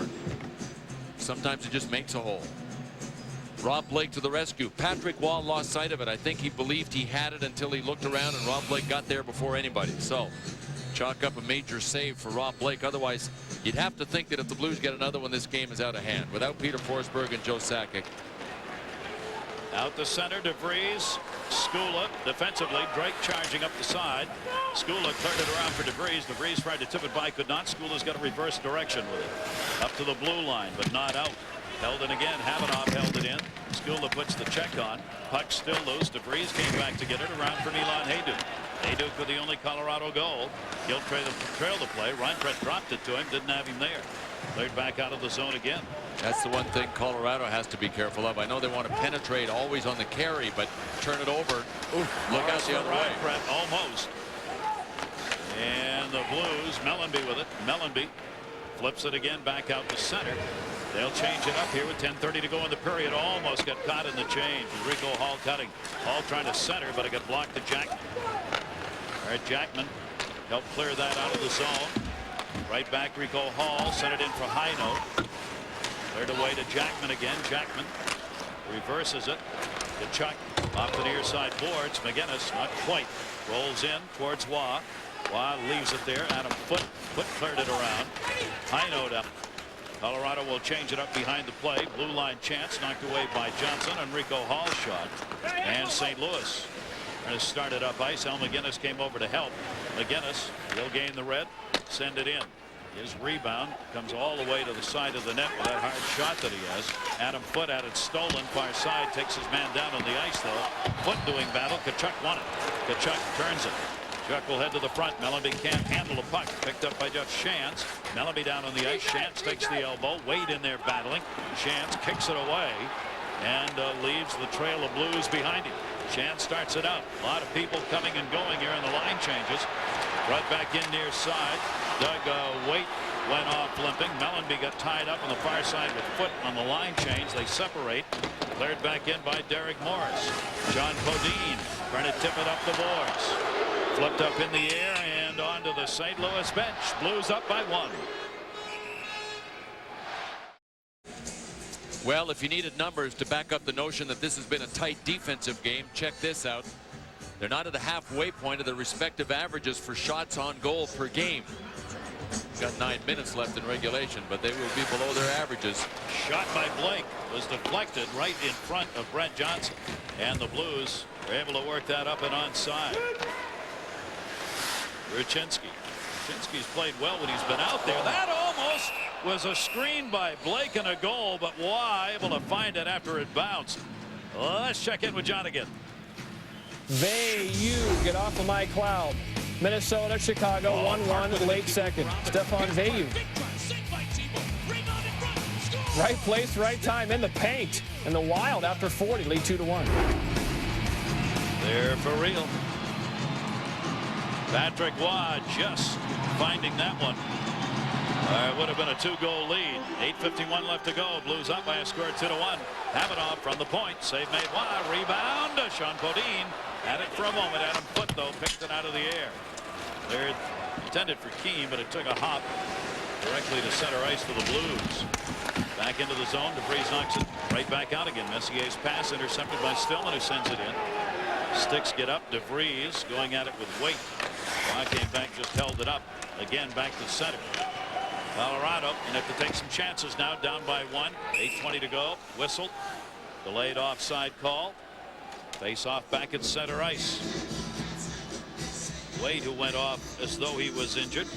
Sometimes it just makes a hole. Rob Blake to the rescue. Patrick Waugh lost sight of it. I think he believed he had it until he looked around, and Rob Blake got there before anybody. So chalk up a major save for Rob Blake. Otherwise, you'd have to think that if the Blues get another one, this game is out of hand. Without Peter Forsberg and Joe Sakic. Out the center, DeVries. Skula defensively. Drake charging up the side. Skula cleared it around for DeVries. DeVries tried to tip it by, could not. Skula's got a reverse direction with it. Up to the blue line, but not out. Held it again. Havanoff held it in. Skula puts the check on. Puck still loose. DeVries came back to get it around for Milan Hayduk. Hayduk with the only Colorado goal. He'll trail the play. Reinfeldt dropped it to him. Didn't have him there. Cleared back out of the zone again. That's the one thing Colorado has to be careful of. I know they want to penetrate always on the carry, but turn it over. Oof, look out the other way. Almost. And the Blues, Mellanby with it. Mellanby flips it again back out to center. They'll change it up here with 10:30 to go in the period. Almost got caught in the change. Rico Hall cutting. Hall trying to center, but it got blocked to Jackman. All right, Jackman helped clear that out of the zone. Right back, Rico Hall sent it in for Heino. Cleared away to Jackman again. Jackman reverses it to Chuck off the near side boards. McGinnis not quite. Rolls in towards Waugh. Waugh leaves it there. Adam Foote cleared it around. Heino down. Colorado will change it up behind the play. Blue line chance knocked away by Johnson. Enrico Hall shot. And St. Louis going to start it up ice. Al McGinnis came over to help. McGinnis will gain the red. Send it in. His rebound comes all the way to the side of the net with that hard shot that he has. Adam Foote had it stolen far side. Takes his man down on the ice though. Foote doing battle. Tkachuk won it. Tkachuk turns it. Chuck will head to the front. Mellanby can't handle the puck. Picked up by Jeff Shantz. Mellanby down on the ice. Shantz takes the elbow. Wade in there battling. Shantz kicks it away and leaves the trail of Blues behind him. Shantz starts it out. A lot of people coming and going here in the line changes. Right back in near side. Doug Waite went off limping. Mellanby got tied up on the far side with Foote on the line change. They separate. Cleared back in by Derek Morris. John Podine trying to tip it up the boards. Flipped up in the air and onto the St. Louis bench. Blues up by 1. Well, if you needed numbers to back up the notion that this has been a tight defensive game, check this out. They're not at the halfway point of their respective averages for shots on goal per game. Got 9 minutes left in regulation, but they will be below their averages. Shot by Blake was deflected right in front of Brent Johnson, and the Blues were able to work that up and onside. Ruchinski's played well when he's been out there. That almost was a screen by Blake and a goal, but Waugh able to find it after it bounced. Let's check in with John again. You get off of my cloud. Minnesota, Chicago, 1-1, late second. Stefan Veilleux. Right place, right time in the paint. And the Wild, after 40, lead 2-1. They're for real. Patrick Waugh just finding that one. It would have been a 2-goal lead. 8:51 left to go. Blues up by a score 2-1. Havanoff from the point. Save made. Waugh. Rebound. Sean Podine had it for a moment. Adam Foote, though, picked it out of the air. They're intended for Keane, but it took a hop directly to center ice for the Blues. Back into the zone. DeVries knocks it right back out again. Messier's pass intercepted by Stillman, who sends it in. Sticks get up. DeVries going at it with weight. Waugh came back, just held it up. Again, back to center. Colorado and have to take some chances now, down by 1. 8:20 to go. Whistle. Delayed offside call. Face off back at center ice. Wade, who went off as though he was injured.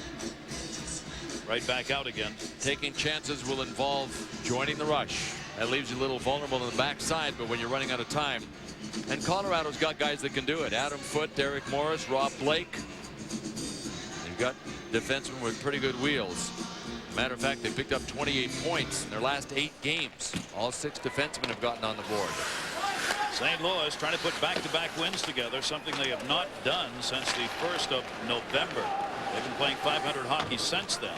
Right back out again. Taking chances will involve joining the rush. That leaves you a little vulnerable on the backside, but when you're running out of time. And Colorado's got guys that can do it. Adam Foote, Derek Morris, Rob Blake. They've got defensemen with pretty good wheels. Matter of fact, they picked up 28 points in their last 8 games. All 6 defensemen have gotten on the board. St. Louis trying to put back-to-back wins together, something they have not done since the 1st of November. They've been playing .500 hockey since then.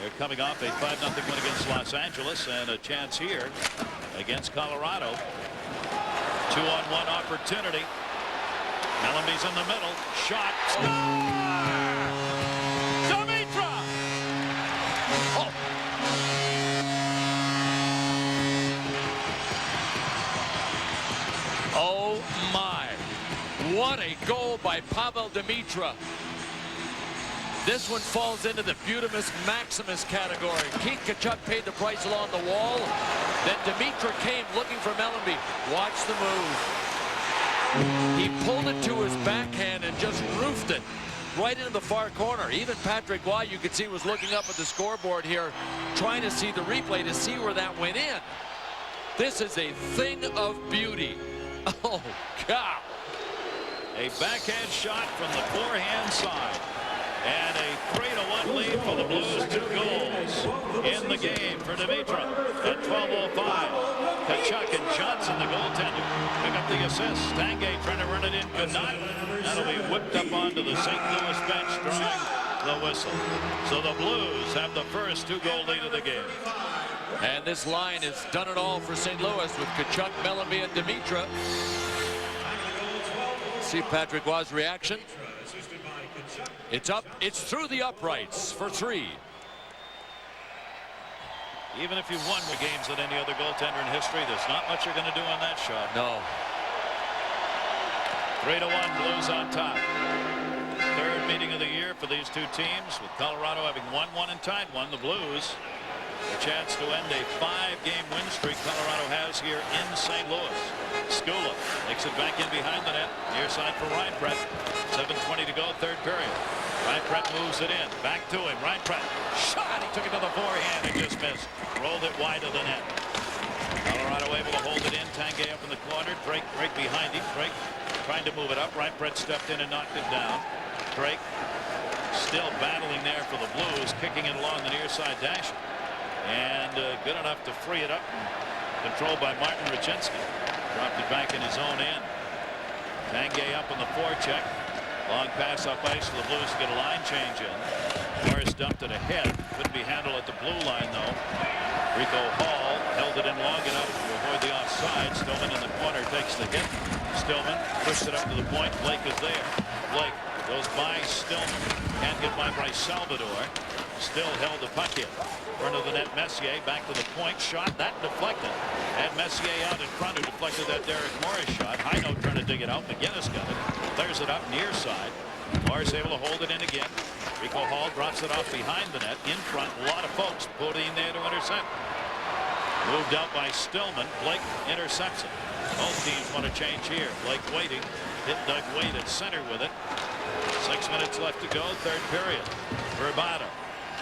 They're coming off a 5-0 win against Los Angeles and a chance here against Colorado. 2-on-1 opportunity. Mellanby's in the middle. Shot. Score! What a goal by Pavel Demitra. This one falls into the Butamus Maximus category. Keith Tkachuk paid the price along the wall. Then Demitra came looking for Mellanby. Watch the move. He pulled it to his backhand and just roofed it right into the far corner. Even Patrick Waugh, you could see, was looking up at the scoreboard here, trying to see the replay to see where that went in. This is a thing of beauty. Oh, God. A backhand shot from the forehand side. And a 3-1 lead for the Blues. 2 goals in the game for Demitra at 12:05. Tkachuk and Johnson, the goaltender, pick up the assist. Tanguay trying to run it in, could not. That'll be whipped up onto the St. Louis bench, drawing the whistle. So the Blues have the first 2-goal lead of the game. And this line has done it all for St. Louis with Tkachuk, Mellanby, and Demitra. See Patrick Waugh's reaction. It's up. It's through the uprights for 3. Even if you've won the games than any other goaltender in history, there's not much you're going to do on that shot. No. 3-1, Blues on top. Third meeting of the year for these two teams, with Colorado having won one and tied one. The Blues, a chance to end a 5-game win streak Colorado has here in St. Louis. Skula takes it back in behind the net, near side for Reinprecht. 7:20 to go, third period. Reinprecht moves it in, back to him. Reinprecht shot. He took it to the forehand and just missed. Rolled it wide of the net. Colorado able to hold it in. Tanguay up in the corner. Drake right behind him. Drake trying to move it up. Reinprecht stepped in and knocked it down. Drake still battling there for the Blues, kicking it along the near side dash. And good enough to free it up. Controlled by Martin Raczynski. Dropped it back in his own end. Tanguay up on the forecheck. Long pass up ice for the Blues to get a line change in. Morris dumped it ahead. Couldn't be handled at the blue line, though. Rico Hall held it in long enough to avoid the offside. Stillman in the corner takes the hit. Stillman pushed it up to the point. Blake is there. Blake goes by Stillman. Can't get by Bryce Salvador. Still held the puck in. Front of the net, Messier back to the point. Shot, that deflected. And Messier out in front, who deflected that Derek Morris shot. High note trying to dig it out. McGinnis got it. Clears it up near side. Morris able to hold it in again. Rico Hall drops it off behind the net. In front, a lot of folks putting there to intercept. Moved out by Stillman. Blake intercepts it. Both teams want to change here. Blake waiting. Hit Doug Wade at center with it. 6 minutes left to go, third period. Verbata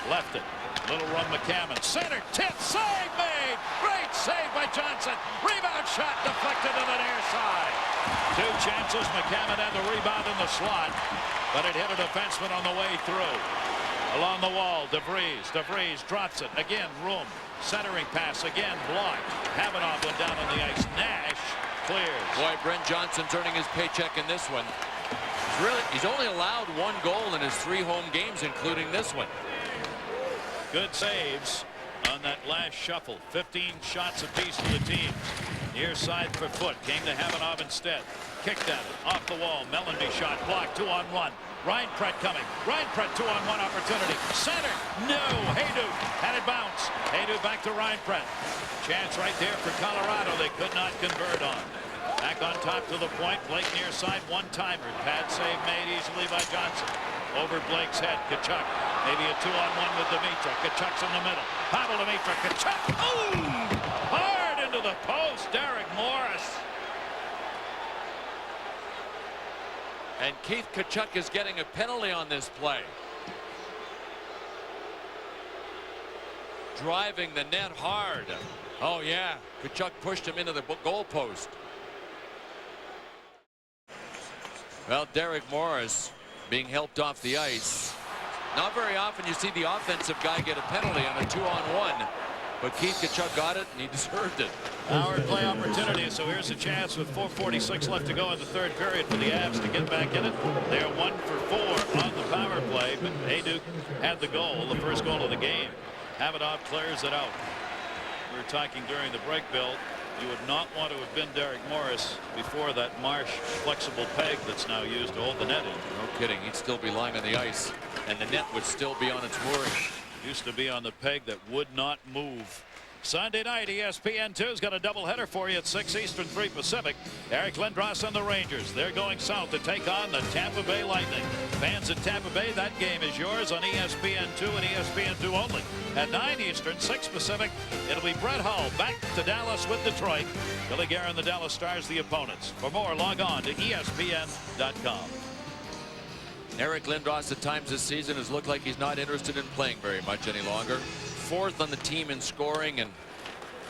left it. Little run McCammon. Center, tip, save made. Great save by Johnson. Rebound shot deflected to the near side. 2 chances. McCammon had the rebound in the slot, but it hit a defenseman on the way through. Along the wall, DeVries. DeVries drops it. Again, room. Centering pass. Again, blocked. Havanov went down on the ice. Nash clears. Boy, Brent Johnson's earning his paycheck in this one. He's only allowed 1 goal in his 3 home games, including this one. Good saves on that last shuffle. 15 shots apiece for the teams. Near side for Foot. Came to Havanov instead. Kicked at it. Off the wall. Mellanby shot. Blocked. 2-on-1. Reinprecht coming. Reinprecht 2-on-1 opportunity. Center. No. Hayduk had it bounce. Hayduk back to Reinprecht. Chance right there for Colorado. They could not convert on. Back on top to the point. Blake near side. One-timer. Pad save made easily by Johnson. Over Blake's head. Tkachuk. Maybe a 2-on-1 with Demitra. Tkachuk's in the middle. Pavel Demitra. Tkachuk. Ooh! Hard into the post. Derek Morris. And Keith Tkachuk is getting a penalty on this play. Driving the net hard. Oh, yeah. Tkachuk pushed him into the goal post. Well, Derek Morris being helped off the ice. Not very often you see the offensive guy get a penalty on a 2-on-1. But Keith Tkachuk got it, and he deserved it. Power play opportunity, so here's a chance with 4:46 left to go in the third period for the Avs to get back in it. They're 1 for 4 on the power play, but Hayduk had the goal, the first goal of the game. Havanov clears it out. We were talking during the break, Bill. You would not want to have been Derek Morris before that Marsh flexible peg that's now used to hold the net in. No kidding. He'd still be lying on the ice, and the net would still be on its mooring. Used to be on the peg that would not move Sunday night, ESPN2's got a doubleheader for you at 6 Eastern, 3 Pacific. Eric Lindros and the Rangers. They're going south to take on the Tampa Bay Lightning. Fans in Tampa Bay, that game is yours on ESPN2 and ESPN2 only. At 9 Eastern, 6 Pacific, it'll be Brett Hull back to Dallas with Detroit. Billy Guerin and the Dallas Stars, the opponents. For more, log on to ESPN.com. Eric Lindros at times this season has looked like he's not interested in playing very much any longer. 4th on the team in scoring, and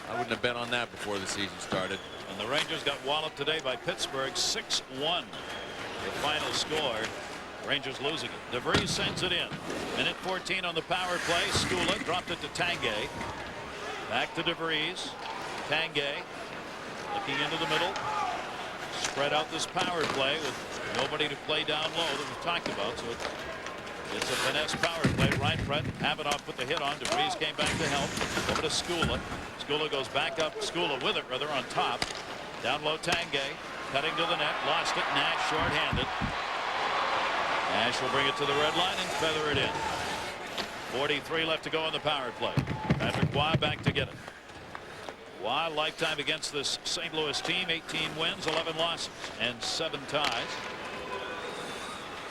I wouldn't have bet on that before the season started. And the Rangers got walloped today by Pittsburgh 6-1. The final score. Rangers losing it. DeVries sends it in. Minute 14 on the power play. Skula dropped it to Tanguay. Back to DeVries. Tanguay looking into the middle. Spread out this power play with nobody to play down low that we've talked about. So it's a finesse power play. Reinfret, Havanoff put the hit on. DeVries came back to help. Over to Skula. Skula goes back up. Skula with it, rather, on top. Down low, Tanguay. Cutting to the net. Lost it. Nash shorthanded. Nash will bring it to the red line and feather it in. 43 left to go on the power play. Patrick Roy back to get it. Roy, lifetime against this St. Louis team. 18 wins, 11 losses, and 7 ties.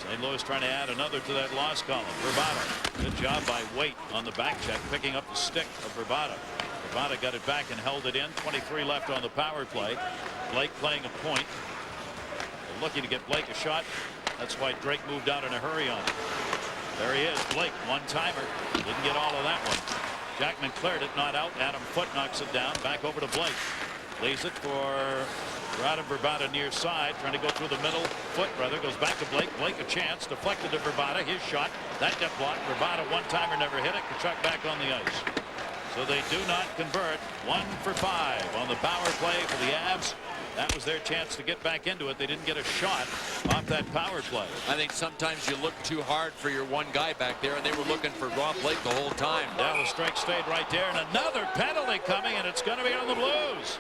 St. Louis trying to add another to that loss column. Vrbata. Good job by Waite on the back check, picking up the stick of Vrbata. Vrbata got it back and held it in. 23 left on the power play. Blake playing a point. They're looking to get Blake a shot. That's why Drake moved out in a hurry on it. There he is. Blake, one-timer. Didn't get all of that one. Jackman cleared it, not out. Adam Foote knocks it down. Back over to Blake. Leaves it for Adam Vrbata near side, trying to go through the middle. Foote, rather, goes back to Blake. Blake a chance. Deflected to Vrbata. His shot. That net block. Vrbata, one-timer, never hit it. Kachuk back on the ice. So they do not convert. 1 for 5 on the power play for the Avs. That was their chance to get back into it. They didn't get a shot off that power play. I think sometimes you look too hard for your one guy back there, and they were looking for Rob Blake the whole time. Dallas Drake stayed right there, and another penalty coming, and it's going to be on the Blues.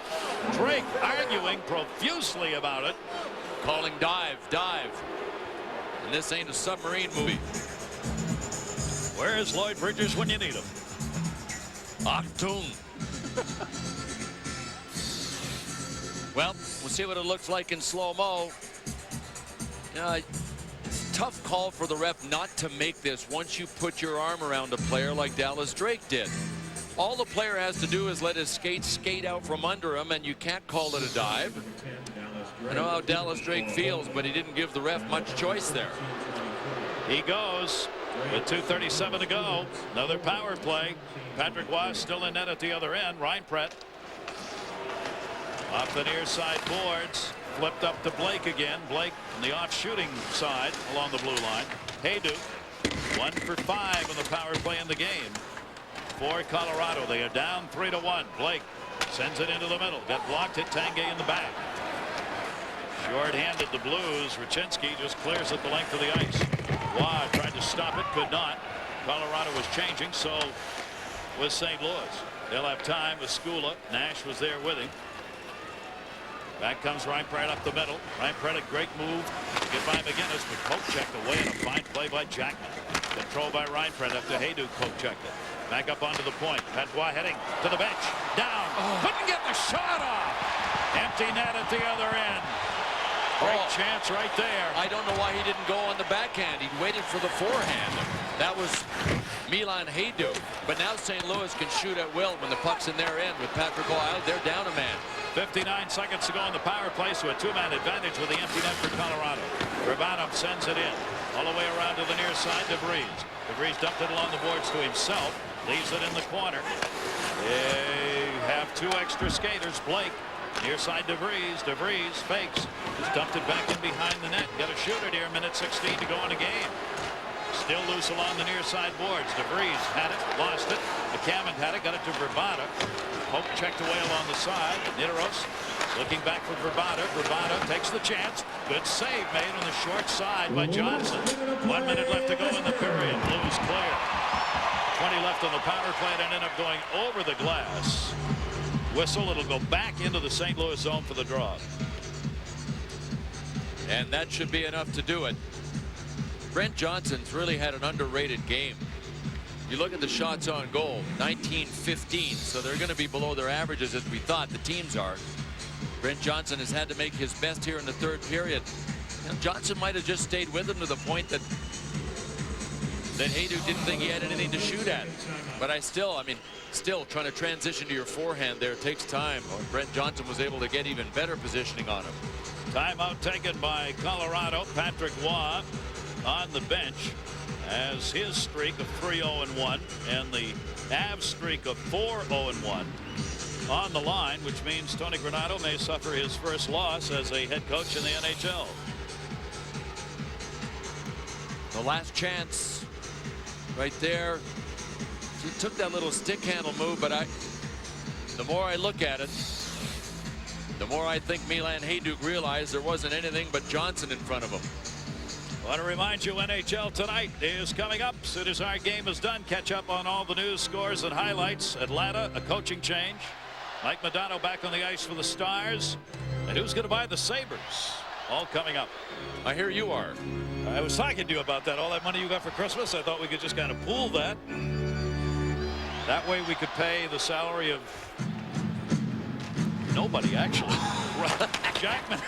Drake arguing profusely about it. Calling dive. And this ain't a submarine movie. Where's Lloyd Bridges when you need him? Achtung. Well, we'll see what it looks like in slow-mo. Tough call for the ref not to make this once you put your arm around a player like Dallas Drake did. All the player has to do is let his skates skate out from under him, and you can't call it a dive. I know how Dallas Drake feels, but he didn't give the ref much choice there. He goes with 2:37 to go. Another power play. Patrick Roy still in net at the other end. Reinfret off the near side boards. Flipped up to Blake again. Blake on the off shooting side along the blue line. Haydu 1 for 5 on the power play in the game for Colorado. They are down 3-1. Blake sends it into the middle. Got blocked. Hit Tanguay in the back. Short-handed the Blues. Rachinski just clears it the length of the ice. Roy tried to stop it, could not. Colorado was changing, so was St. Louis. They'll have time with Skula. Nash was there with him. Back comes Reinfret up the middle. Reinfret, a great move to get by McGinnis, but poke checked away, and a fine play by Jackman. Control by Reinfret after Haydu poke checked it. Back up onto the point. Patois heading to the bench. Down. Couldn't get the shot off. Empty net at the other end. Great chance right there. I don't know why he didn't go on the backhand. He waited for the forehand. That was Milan Haydu. But now St. Louis can shoot at will when the puck's in their end with Patrick Roy. They're down a man. 59 seconds to go on the power play, so a 2-man advantage with the empty net for Colorado. Vrbata sends it in. All the way around to the near side, DeVries. DeVries dumped it along the boards to himself. Leaves it in the corner. They have 2 extra skaters. Blake. Near side DeVries. DeVries fakes. Just dumped it back in behind the net. Got to shoot it here. Minute 16 to go in the game. Still loose along the near side boards. DeVries had it. Lost it. McCammon had it. Got it to Vrbata. Poke checked away along the side. Nidoros looking back for Vrbata. Vrbata takes the chance. Good save made on the short side by Johnson. 1 minute left to go in the period. Blues clear. 20 left on the power play and ended up going over the glass. Whistle. It'll go back into the St. Louis zone for the draw. And that should be enough to do it. Brent Johnson's really had an underrated game. You look at the shots on goal, 19-15, so they're going to be below their averages as we thought the teams are. Brent Johnson has had to make his best here in the third period. And Johnson might have just stayed with him to the point that Hayduk didn't think he had anything to shoot at. But still trying to transition to your forehand there takes time. Brent Johnson was able to get even better positioning on him. Timeout taken by Colorado. Patrick Waugh on the bench as his streak of 3-0-1 and the Avs streak of 4-0-1 on the line, which means Tony Granato may suffer his first loss as a head coach in the NHL. The last chance right there. He took that little stick handle move, but the more I look at it, the more I think Milan Hajduk realized there wasn't anything but Johnson in front of him. I want to remind you, NHL Tonight is coming up. As soon as our game is done, catch up on all the news, scores, and highlights. Atlanta, a coaching change. Mike Modano back on the ice for the Stars. And who's going to buy the Sabres? All coming up. I hear you are. I was talking to you about that. All that money you got for Christmas, I thought we could just kind of pool that. That way we could pay the salary of nobody, actually. Jackman,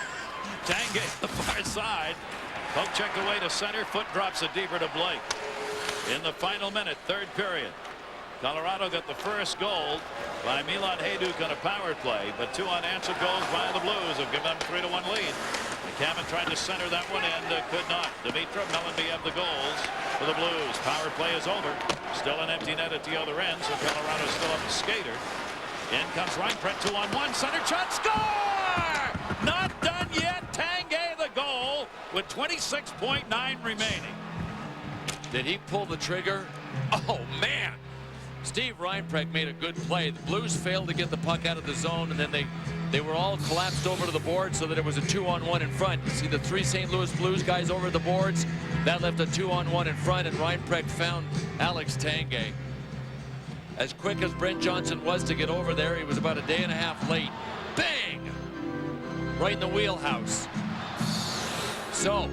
Tanguay the far side. Poke checked away to center. Foot drops it deeper to Blake. In the final minute, third period. Colorado got the first goal by Milan Hajduk on a power play, but two unanswered goals by the Blues have given them a 3-1 lead. McCammon tried to center that one and could not. Dimitra Mellanby have the goals for the Blues. Power play is over. Still an empty net at the other end, so Colorado still up the skater. In comes Reinprent, 2-on-1, center shot, score! Not done yet. Tanguay the goal with 26.9 remaining. Did he pull the trigger? Oh, man. Steve Reinprecht made a good play. The Blues failed to get the puck out of the zone, and then they were all collapsed over to the board so that it was a 2-on-1 in front. You see the three St. Louis Blues guys over the boards. That left a 2-on-1 in front, and Reinprecht found Alex Tanguay. As quick as Brent Johnson was to get over there, he was about a day and a half late. Bang! Right in the wheelhouse. So,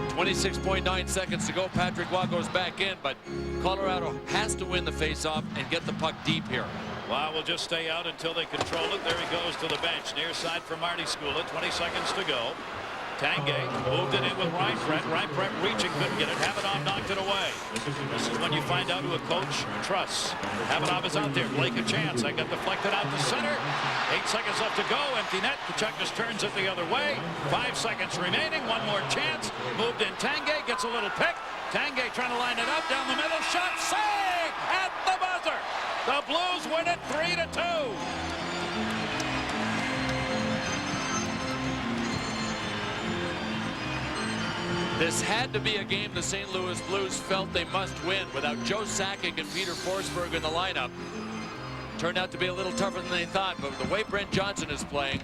26.9 seconds to go. Patrick Waugh goes back in, but Colorado has to win the faceoff and get the puck deep here. Waugh will just stay out until they control it. There he goes to the bench. Near side for Marty Skula. 20 seconds to go. Tanguay moved it in with Reinprent. Reinprent reaching, couldn't get it. Havanov knocked it away. This is when you find out who a coach trusts. Havanov is out there. Blake a chance. That got deflected out to center. 8 seconds left to go. Empty net. Kachuk just turns it the other way. 5 seconds remaining. One more chance. Moved in. Tanguay gets a little pick. Tanguay trying to line it up down the middle. Shot save at the buzzer. The Blues win it 3-2. This had to be a game the St. Louis Blues felt they must win. Without Joe Sakic and Peter Forsberg in the lineup, turned out to be a little tougher than they thought. But the way Brent Johnson is playing,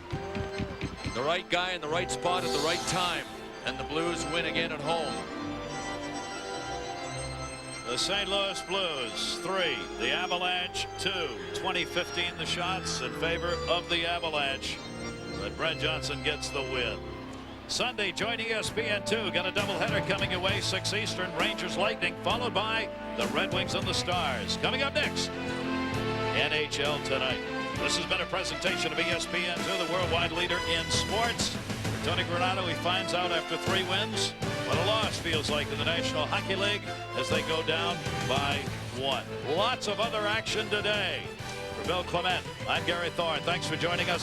the right guy in the right spot at the right time, and the Blues win again at home. The St. Louis Blues 3, the Avalanche 2. 2015 the shots in favor of the Avalanche, but Brent Johnson gets the win. Sunday, join ESPN2. Got a doubleheader coming your way, 6 Eastern, Rangers Lightning, followed by the Red Wings and the Stars. Coming up next, NHL Tonight. This has been a presentation of ESPN2, the worldwide leader in sports. For Tony Granato, he finds out after 3 wins what a loss feels like in the National Hockey League as they go down by 1. Lots of other action today. For Bill Clement, I'm Gary Thorne. Thanks for joining us.